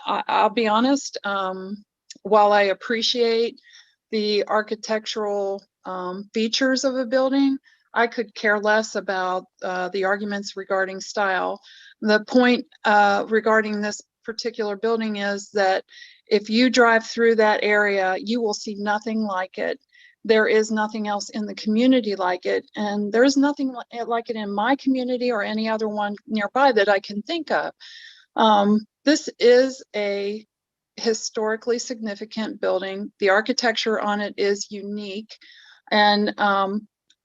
I'll be honest, while I appreciate the architectural features of a building, I could care less about the arguments regarding style. The point regarding this particular building is that if you drive through that area, you will see nothing like it. There is nothing else in the community like it, and there's nothing like it in my community or any other one nearby that I can think of. This is a historically significant building. The architecture on it is unique, and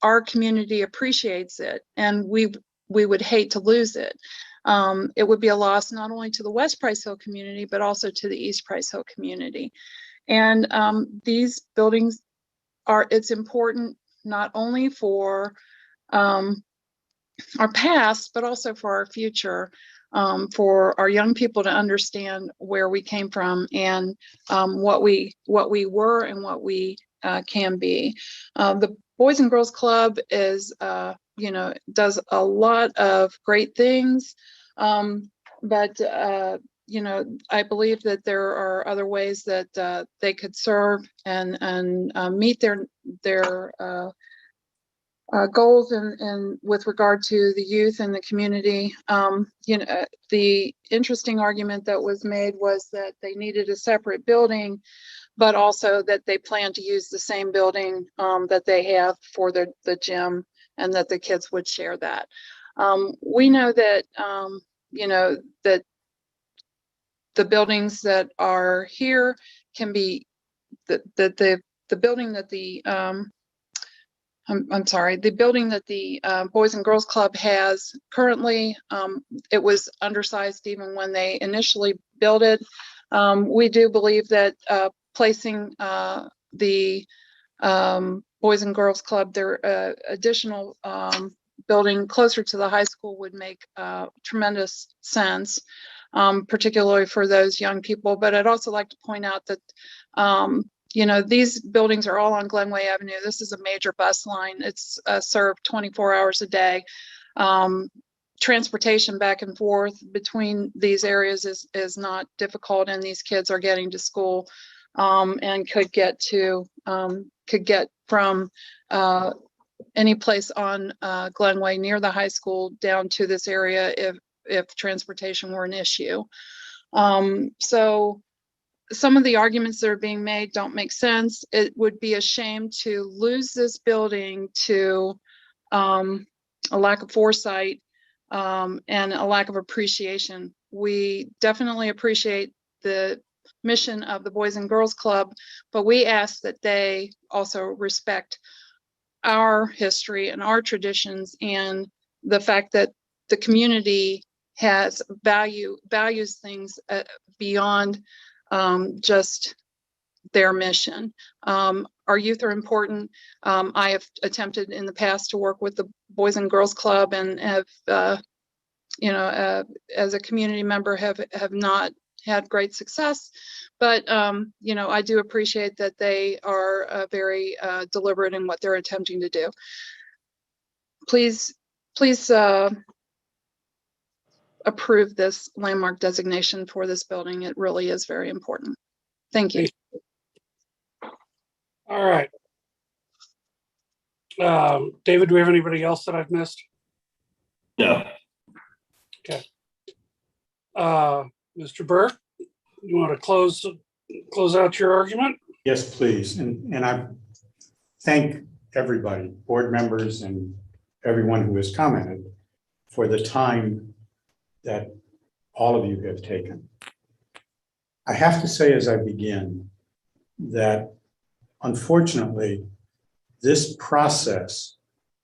our community appreciates it, and we would hate to lose it. It would be a loss not only to the West Price Hill community, but also to the East Price Hill community. And these buildings it's important not only for our past, but also for our future, for our young people to understand where we came from and what we were and what we can be. The Boys and Girls Club is, does a lot of great things, but you know, I believe that there are other ways that they could serve and meet their goals and with regard to the youth and the community. You know, the interesting argument that was made was that they needed a separate building, but also that they plan to use the same building that they have for the gym, and that the kids would share that. We know that, you know, that the buildings that are here can be, the building that the, I'm sorry, the building that the Boys and Girls Club has currently, it was undersized even when they initially built it. We do believe that placing the Boys and Girls Club, their additional building closer to the high school would make tremendous sense, particularly for those young people. But I'd also like to point out that you know, these buildings are all on Glenway Avenue. This is a major bus line. It's served 24 hours a day. Transportation back and forth between these areas is not difficult, and these kids are getting to school and could get from any place on Glenway near the high school down to this area if transportation were an issue. So some of the arguments that are being made don't make sense. It would be a shame to lose this building to a lack of foresight and a lack of appreciation. We definitely appreciate the mission of the Boys and Girls Club, but we ask that they also respect our history and our traditions, and the fact that the community has values things beyond just their mission. Our youth are important. I have attempted in the past to work with the Boys and Girls Club, and have, you know, as a community member, have not had great success. But you know, I do appreciate that they are very deliberate in what they're attempting to do. Please approve this landmark designation for this building. It really is very important. Thank you. All right. David, do we have anybody else that I've missed? No. Okay. Mr. Burke, you want to close out your argument? Yes, please. And I thank everybody, board members and everyone who has commented, for the time that all of you have taken. I have to say as I begin that unfortunately this process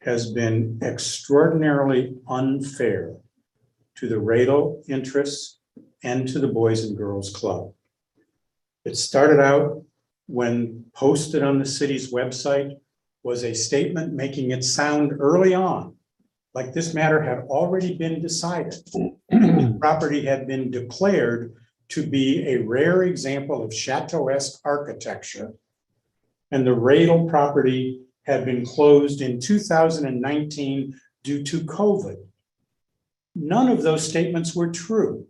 has been extraordinarily unfair to the Radel interests and to the Boys and Girls Club. It started out when posted on the city's website was a statement making it sound early on like this matter had already been decided. The property had been declared to be a rare example of Chateau-esque architecture, and the Radel property had been closed in 2019 due to COVID. None of those statements were true.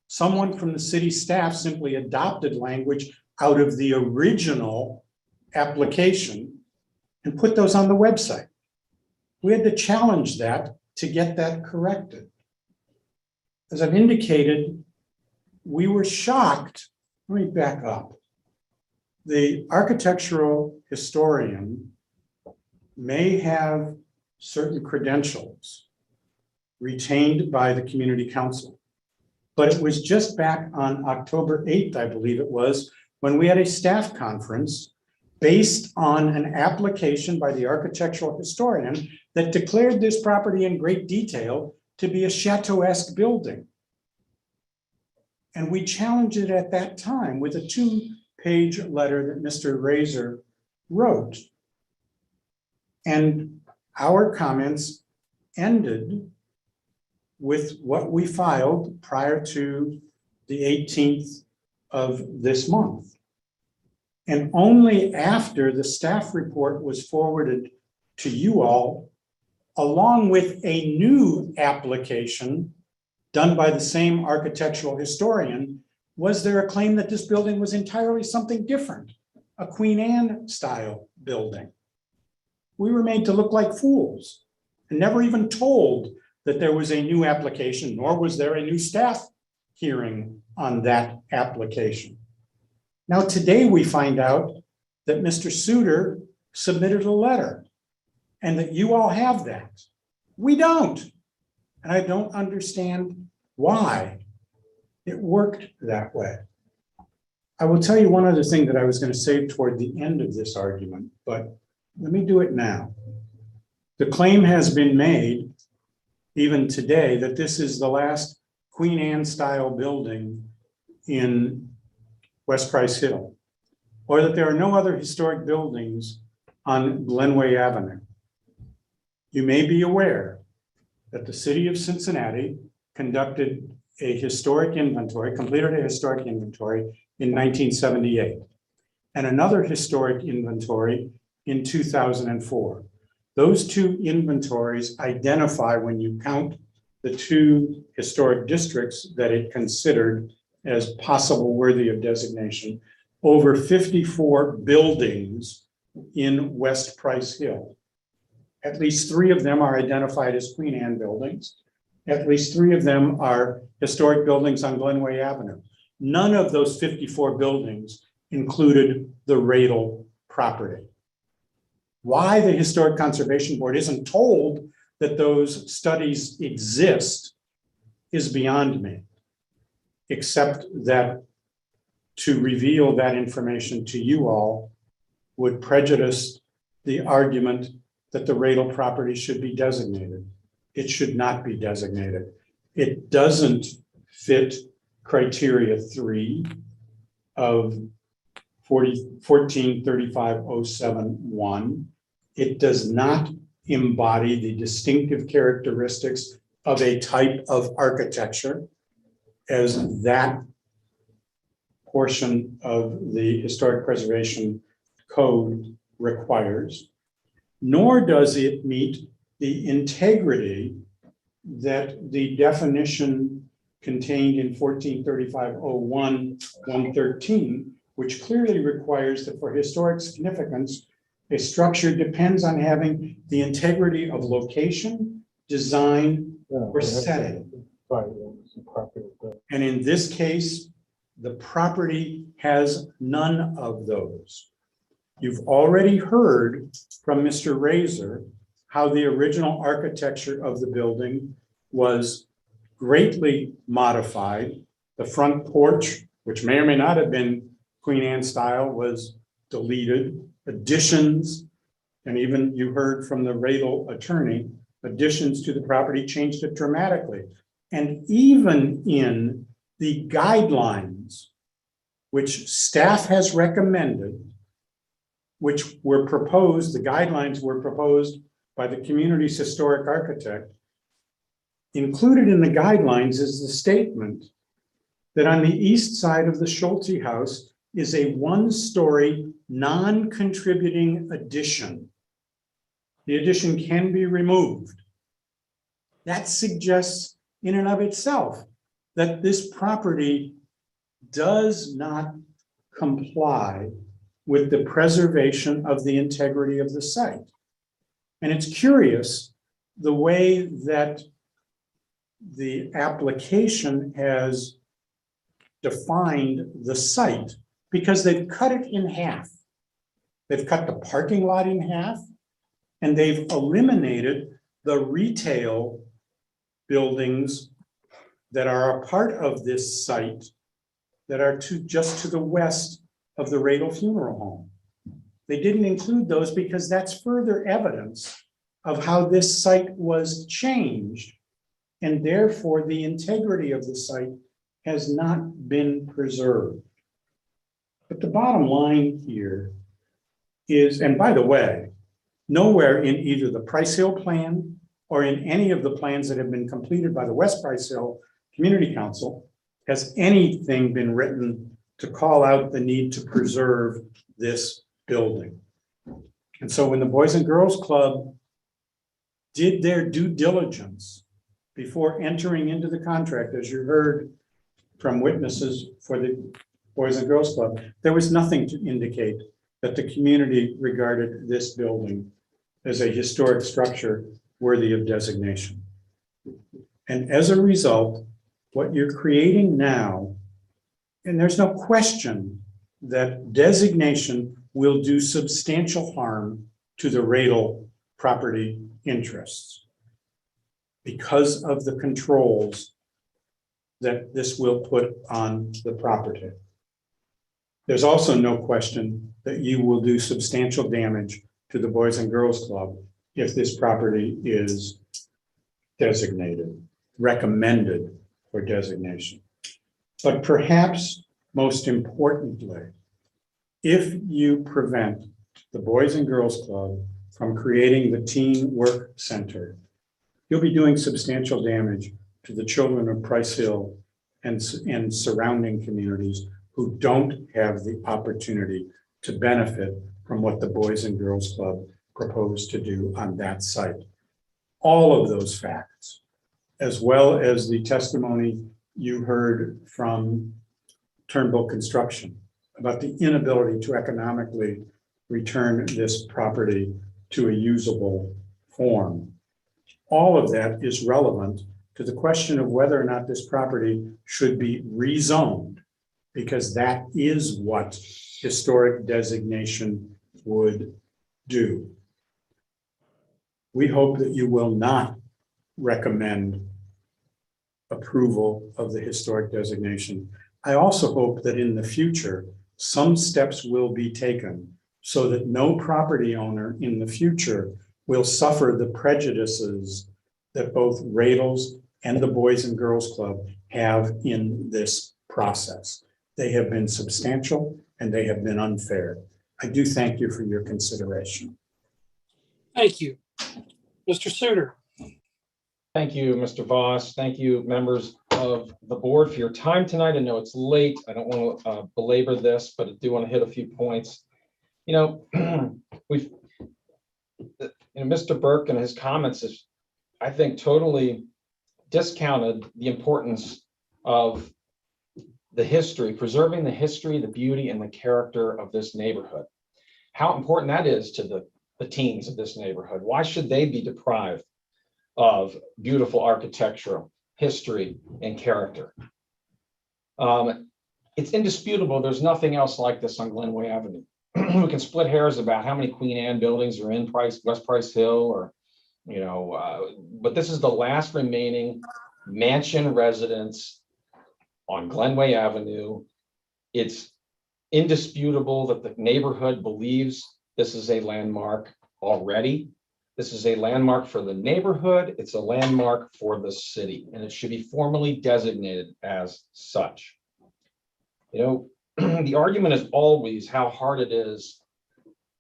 Someone from the city staff simply adopted language out of the original application and put those on the website. We had to challenge that to get that corrected. As I've indicated, we were shocked. Let me back up. The architectural historian may have certain credentials retained by the community council, but it was just back on October 8th, I believe it was, when we had a staff conference based on an application by the architectural historian that declared this property in great detail to be a Chateau-esque building. And we challenged it at that time with a 2-page letter that Mr. Razor wrote. And our comments ended with what we filed prior to the 18th of this month. And only after the staff report was forwarded to you all, along with a new application done by the same architectural historian, was there a claim that this building was entirely something different, a Queen Anne style building? We were made to look like fools and never even told that there was a new application, nor was there a new staff hearing on that application. Now, today we find out that Mr. Suter submitted a letter and that you all have that. We don't. And I don't understand why it worked that way. I will tell you one other thing that I was going to say toward the end of this argument, but let me do it now. The claim has been made, even today, that this is the last Queen Anne style building in West Price Hill, or that there are no other historic buildings on Glenway Avenue. You may be aware that the city of Cincinnati conducted a historic inventory, completed a historic inventory in 1978, and another historic inventory in 2004. Those two inventories identify, when you count the two historic districts that it considered as possible worthy of designation, over 54 buildings in West Price Hill. At least 3 of them are identified as Queen Anne buildings. At least 3 of them are historic buildings on Glenway Avenue. None of those 54 buildings included the Radel property. Why the Historic Conservation Board isn't told that those studies exist is beyond me, except that to reveal that information to you all would prejudice the argument that the Radel property should be designated. It should not be designated. It doesn't fit criteria 3 of 143507-1. It does not embody the distinctive characteristics of a type of architecture, as that portion of the Historic Preservation Code requires, nor does it meet the integrity that the definition contained in 1435-01-113, which clearly requires that for historic significance, a structure depends on having the integrity of location, design, or setting. And in this case, the property has none of those. You've already heard from Mr. Razor how the original architecture of the building was greatly modified. The front porch, which may or may not have been Queen Anne style, was deleted. Additions, and even you heard from the Radel attorney, additions to the property changed it dramatically. And even in the guidelines, which staff has recommended, which were proposed, the guidelines were proposed by the community's historic architect, included in the guidelines is the statement that on the east side of the Schulte House is a 1-story non-contributing addition. The addition can be removed. That suggests in and of itself that this property does not comply with the preservation of the integrity of the site. And it's curious the way that the application has defined the site, because they've cut it in half. They've cut the parking lot in half, and they've eliminated the retail buildings that are a part of this site that are just to the west of the Radel Funeral Home. They didn't include those because that's further evidence of how this site was changed, and therefore the integrity of the site has not been preserved. But the bottom line here is, and by the way, nowhere in either the Price Hill plan or in any of the plans that have been completed by the West Price Hill Community Council has anything been written to call out the need to preserve this building. And so when the Boys and Girls Club did their due diligence before entering into the contract, as you heard from witnesses for the Boys and Girls Club, there was nothing to indicate that the community regarded this building as a historic structure worthy of designation. And as a result, what you're creating now, and there's no question that designation will do substantial harm to the Radel property interests because of the controls that this will put on the property. There's also no question that you will do substantial damage to the Boys and Girls Club if this property is designated, recommended for designation. But perhaps most importantly, if you prevent the Boys and Girls Club from creating the Teen Work Center, you'll be doing substantial damage to the children of Price Hill and surrounding communities who don't have the opportunity to benefit from what the Boys and Girls Club proposed to do on that site. All of those facts, as well as the testimony you heard from Turnbull Construction about the inability to economically return this property to a usable form. All of that is relevant to the question of whether or not this property should be rezoned, because that is what historic designation would do. We hope that you will not recommend approval of the historic designation. I also hope that in the future, some steps will be taken so that no property owner in the future will suffer the prejudices that both Radels and the Boys and Girls Club have in this process. They have been substantial and they have been unfair. I do thank you for your consideration. Thank you. Mr. Suter. Thank you, Mr. Voss. Thank you, members of the board, for your time tonight. I know it's late. I don't want to belabor this, but I do want to hit a few points. Mr. Burke and his comments is, I think, totally discounted the importance of the history, preserving the history, the beauty, and the character of this neighborhood. How important that is to the teens of this neighborhood. Why should they be deprived of beautiful architectural history and character? It's indisputable there's nothing else like this on Glenway Avenue. We can split hairs about how many Queen Anne buildings are in West Price Hill, or but this is the last remaining mansion residence on Glenway Avenue. It's indisputable that the neighborhood believes this is a landmark already. This is a landmark for the neighborhood. It's a landmark for the city, and it should be formally designated as such. The argument is always how hard it is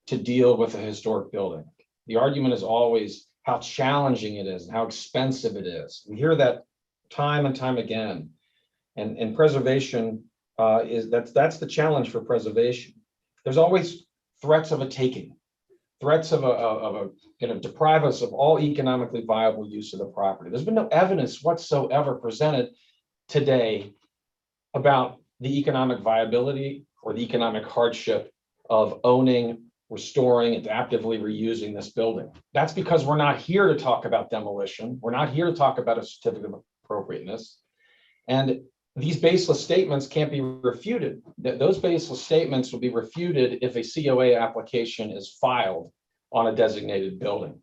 to deal with a historic building. The argument is always how challenging it is and how expensive it is. We hear that time and time again. And preservation that's the challenge for preservation. There's always threats of a taking, threats of going to deprive us of all economically viable use of the property. There's been no evidence whatsoever presented today about the economic viability or the economic hardship of owning, restoring, and adaptively reusing this building. That's because we're not here to talk about demolition. We're not here to talk about a certificate of appropriateness. And these baseless statements can't be refuted. Those baseless statements will be refuted if a COA application is filed on a designated building.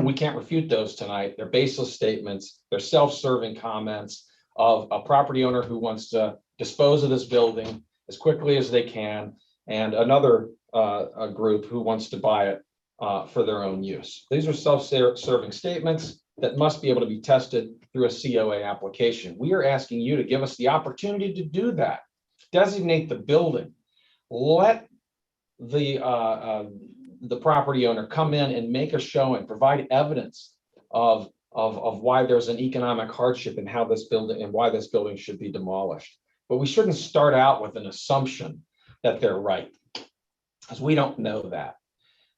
We can't refute those tonight. They're baseless statements. They're self-serving comments of a property owner who wants to dispose of this building as quickly as they can, and another a group who wants to buy it for their own use. These are self-serving statements that must be able to be tested through a COA application. We are asking you to give us the opportunity to do that. Designate the building. Let the property owner come in and make a showing, provide evidence of why there's an economic hardship and how this building and why this building should be demolished. But we shouldn't start out with an assumption that they're right, because we don't know that.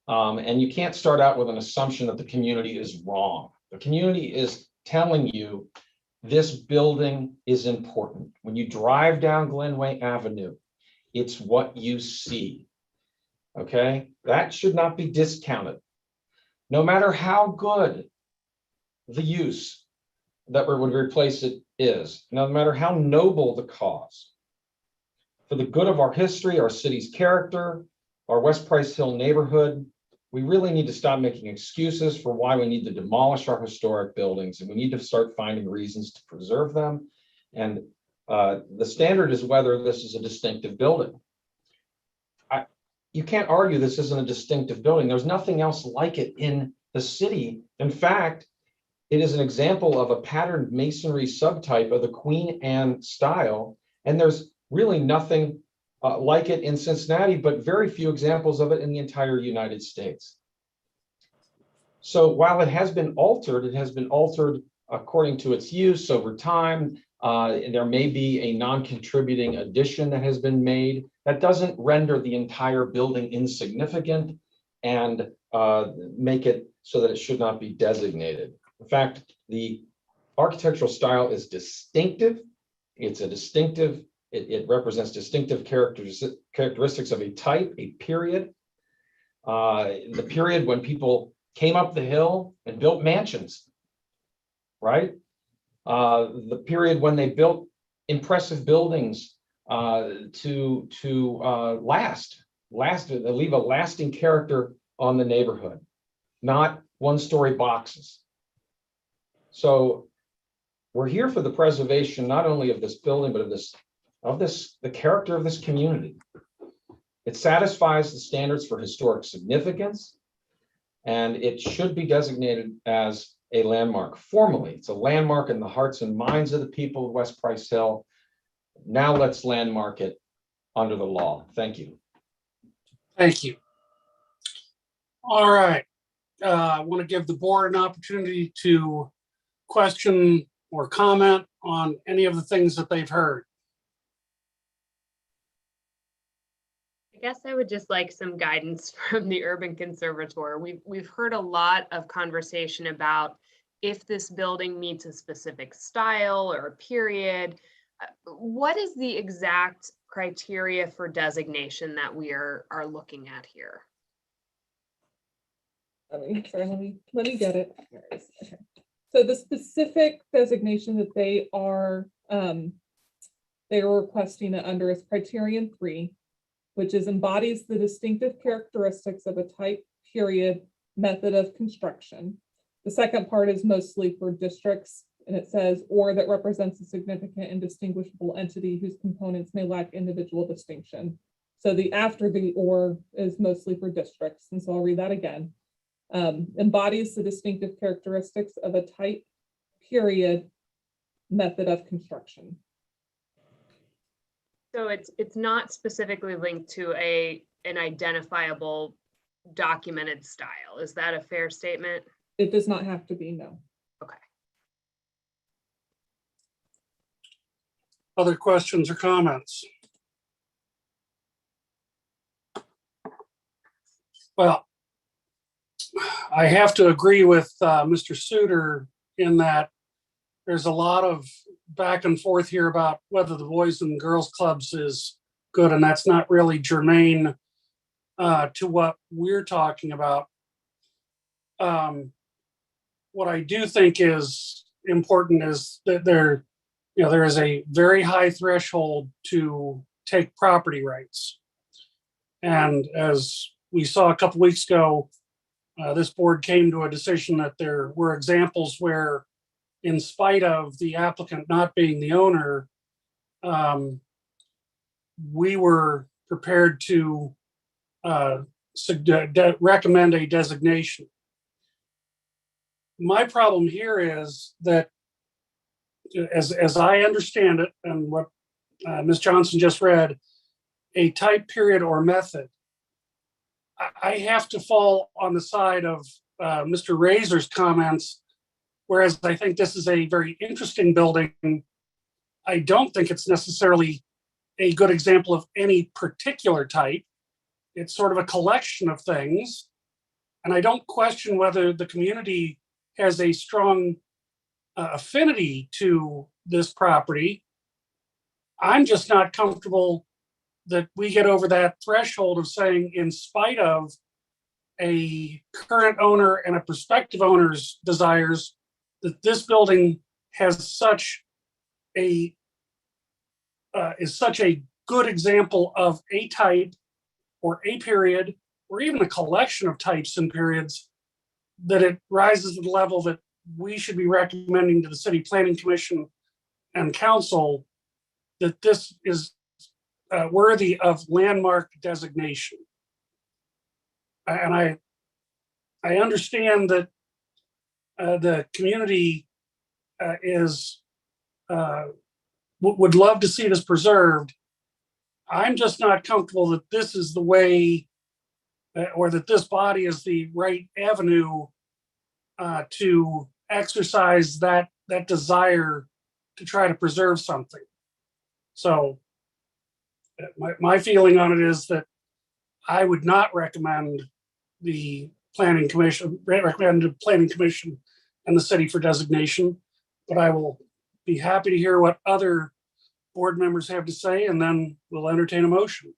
And you can't start out with an assumption that the community is wrong. The community is telling you this building is important. When you drive down Glenway Avenue, it's what you see. Okay, that should not be discounted. No matter how good the use that would replace it is, no matter how noble the cause, for the good of our history, our city's character, our West Price Hill neighborhood, we really need to stop making excuses for why we need to demolish our historic buildings, and we need to start finding reasons to preserve them. And the standard is whether this is a distinctive building. You can't argue this isn't a distinctive building. There's nothing else like it in the city. In fact, it is an example of a patterned masonry subtype of the Queen Anne style, and there's really nothing like it in Cincinnati, but very few examples of it in the entire United States. So while it has been altered according to its use over time. There may be a non-contributing addition that has been made. That doesn't render the entire building insignificant and make it so that it should not be designated. In fact, the architectural style is distinctive. It's a distinctive, it represents distinctive characteristics of a type, a period. The period when people came up the hill and built mansions, right? The period when they built impressive buildings to leave a lasting character on the neighborhood, not one-story boxes. So we're here for the preservation not only of this building, but of the character of this community. It satisfies the standards for historic significance, and it should be designated as a landmark formally. It's a landmark in the hearts and minds of the people of West Price Hill. Now let's landmark it under the law. Thank you. Thank you. All right. I want to give the board an opportunity to question or comment on any of the things that they've heard. I guess I would just like some guidance from the Urban Conservatory. We've heard a lot of conversation about if this building meets a specific style or a period. What is the exact criteria for designation that we are looking at here? Let me get it. Okay. So the specific designation that they are requesting it under is criterion 3, which embodies the distinctive characteristics of a type, period, method of construction. The second part is mostly for districts, and it says, or that represents a significant and distinguishable entity whose components may lack individual distinction. So the after the or is mostly for districts, and so I'll read that again. Embodies the distinctive characteristics of a type, period, method of construction. So it's not specifically linked to an identifiable documented style. Is that a fair statement? It does not have to be, no. Okay. Other questions or comments? Well, I have to agree with Mr. Suter in that there's a lot of back and forth here about whether the Boys and Girls Clubs is good, and that's not really germane to what we're talking about. What I do think is important is that there is a very high threshold to take property rights. And as we saw a couple weeks ago, this board came to a decision that there were examples where, in spite of the applicant not being the owner, we were prepared to recommend a designation. My problem here is that, as I understand it, and what Ms. Johnson just read, a type, period, or method, I have to fall on the side of Mr. Razor's comments. Whereas I think this is a very interesting building, I don't think it's necessarily a good example of any particular type. It's sort of a collection of things. And I don't question whether the community has a strong affinity to this property. I'm just not comfortable that we get over that threshold of saying, in spite of a current owner and a prospective owner's desires, that this building has such a is such a good example of a type or a period or even a collection of types and periods, that it rises to the level that we should be recommending to the City Planning Commission and Council that this is worthy of landmark designation. And I understand that the community would love to see this preserved. I'm just not comfortable that this is the way, or that this body is the right avenue to exercise that desire to try to preserve something. So my feeling on it is that I would not recommend the Planning Commission and the city for designation, but I will be happy to hear what other board members have to say, and then we'll entertain a motion.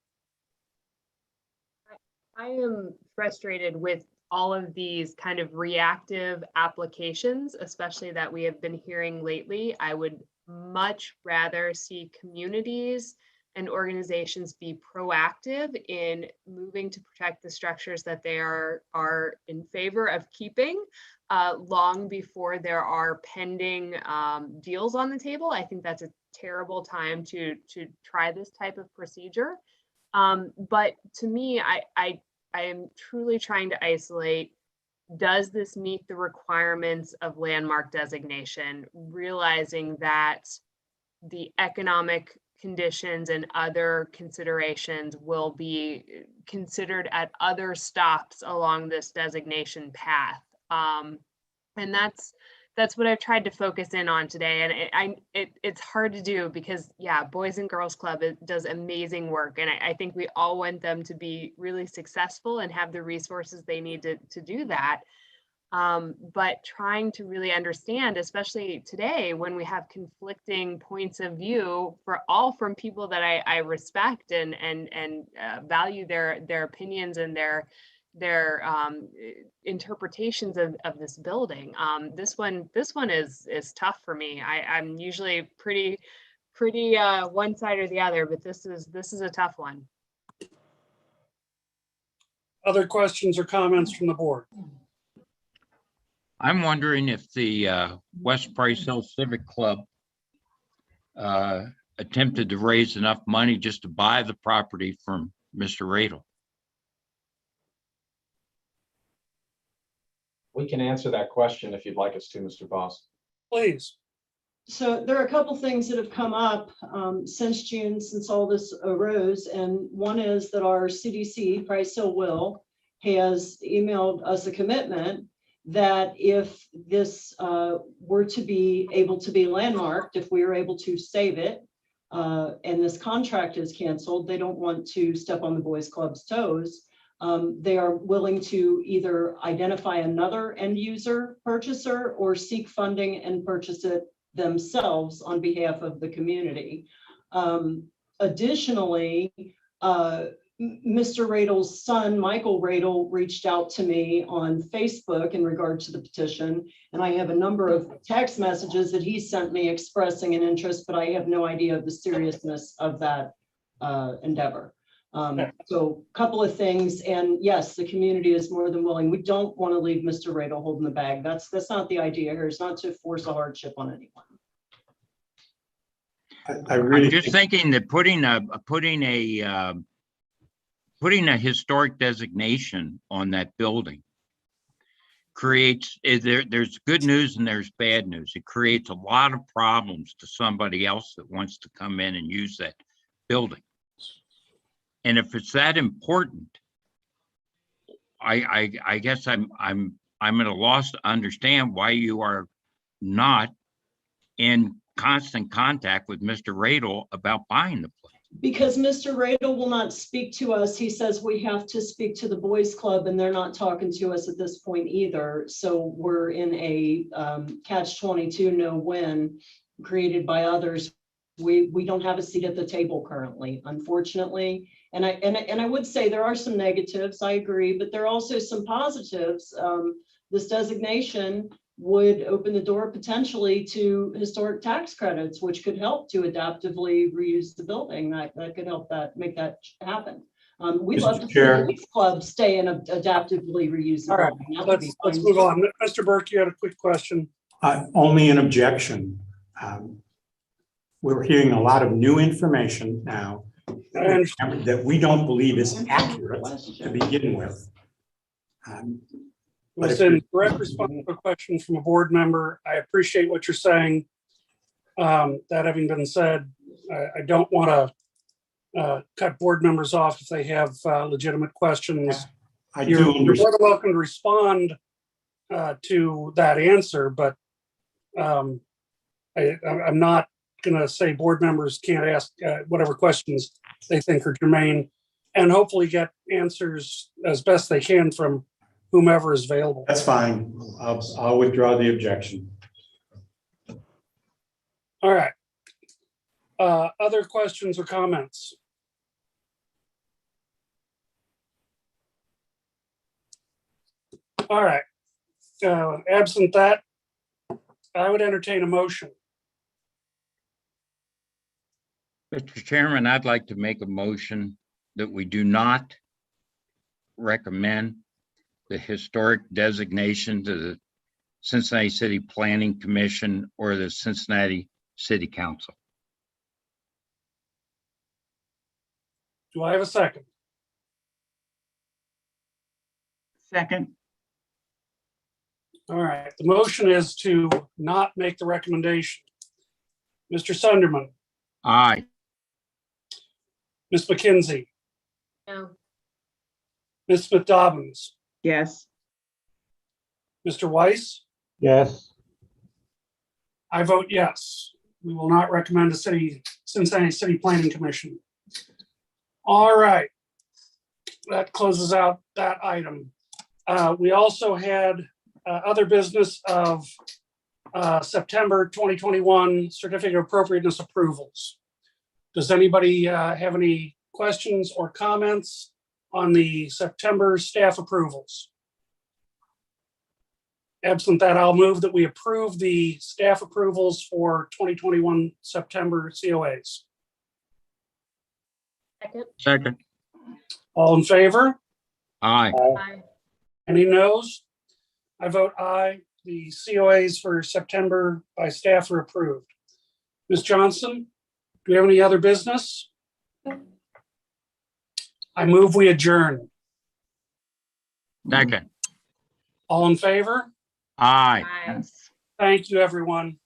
I am frustrated with all of these kind of reactive applications, especially that we have been hearing lately. I would much rather see communities and organizations be proactive in moving to protect the structures that they are in favor of keeping long before there are pending deals on the table. I think that's a terrible time to try this type of procedure. But to me, I am truly trying to isolate, does this meet the requirements of landmark designation, realizing that the economic conditions and other considerations will be considered at other stops along this designation path. And that's what I've tried to focus in on today. And it's hard to do because, yeah, Boys and Girls Club does amazing work. And I think we all want them to be really successful and have the resources they need to do that. But trying to really understand, especially today when we have conflicting points of view from people that I respect and value their opinions and their interpretations of this building. This one is tough for me. I'm usually pretty one side or the other, but this is a tough one. Other questions or comments from the board? I'm wondering if the West Price Hill Civic Club attempted to raise enough money just to buy the property from Mr. Radel. We can answer that question if you'd like us to, Mr. Boss. Please. So there are a couple things that have come up since June, since all this arose. And one is that our CDC, Price Hill Will, has emailed us a commitment that if this were to be able to be landmarked, if we are able to save it, and this contract is canceled, they don't want to step on the Boys Club's toes. They are willing to either identify another end user purchaser or seek funding and purchase it themselves on behalf of the community. Additionally, Mr. Radel's son, Michael Radel, reached out to me on Facebook in regard to the petition, and I have a number of text messages that he sent me expressing an interest, but I have no idea of the seriousness of that endeavor. So a couple of things, and yes, the community is more than willing. We don't want to leave Mr. Radel holding the bag. That's not the idea here. It's not to force a hardship on anyone. I'm just thinking that putting a historic designation on that building creates, there's good news and there's bad news. It creates a lot of problems to somebody else that wants to come in and use that building. And if it's that important, I guess I'm at a loss to understand why you are not in constant contact with Mr. Radel about buying the place. Because Mr. Radel will not speak to us. He says we have to speak to the boys club and they're not talking to us at this point either. So we're in a catch-22 no-win created by others. We don't have a seat at the table currently, unfortunately. And I would say there are some negatives, I agree, but there are also some positives. This designation would open the door potentially to historic tax credits, which could help to adaptively reuse the building. That could help make that happen. We'd love to see the Boys Club stay and adaptively reuse the All right, building. That would be let's fine move too. on. Mr. Burke, you had a quick question. Only an objection. We're hearing a lot of new information now that we don't believe is accurate to begin with. But if Listen, direct response to a question from a board member. I appreciate what you're saying. That having been said, I don't want to cut board members off if they have legitimate questions. You're more than welcome to respond to that answer, but I'm not going to say board members can't ask whatever questions they think are germane, and hopefully get answers as best they can from whomever is available. That's fine. I'll withdraw the objection. All right. Other questions or comments? All right. Absent that, I would entertain a motion. Mr. Chairman, I'd like to make a motion that we do not recommend the historic designation to the Cincinnati City Planning Commission or the Cincinnati City Council. Do I have a second? Second. All right. The motion is to not make the recommendation. Mr. Sunderman, Aye. Ms. McKenzie, No. Ms. Smith Dobbins, Yes. Mr. Weiss. Yes. I vote yes. We will not recommend a Cincinnati City Planning Commission. All right. That closes out that item. We also had other business of September 2021 certificate of appropriateness approvals. Does anybody have any questions or comments on the September staff approvals? Absent that, I'll move that we approve the staff approvals for 2021 September COAs. Second. Second. All in favor? Aye. Aye. Any noes? I vote aye. The COAs for September by staff are approved. Ms. Johnson, do we have any other business? I move we adjourn. Second. All in favor? Aye. Aye. Thank you, everyone.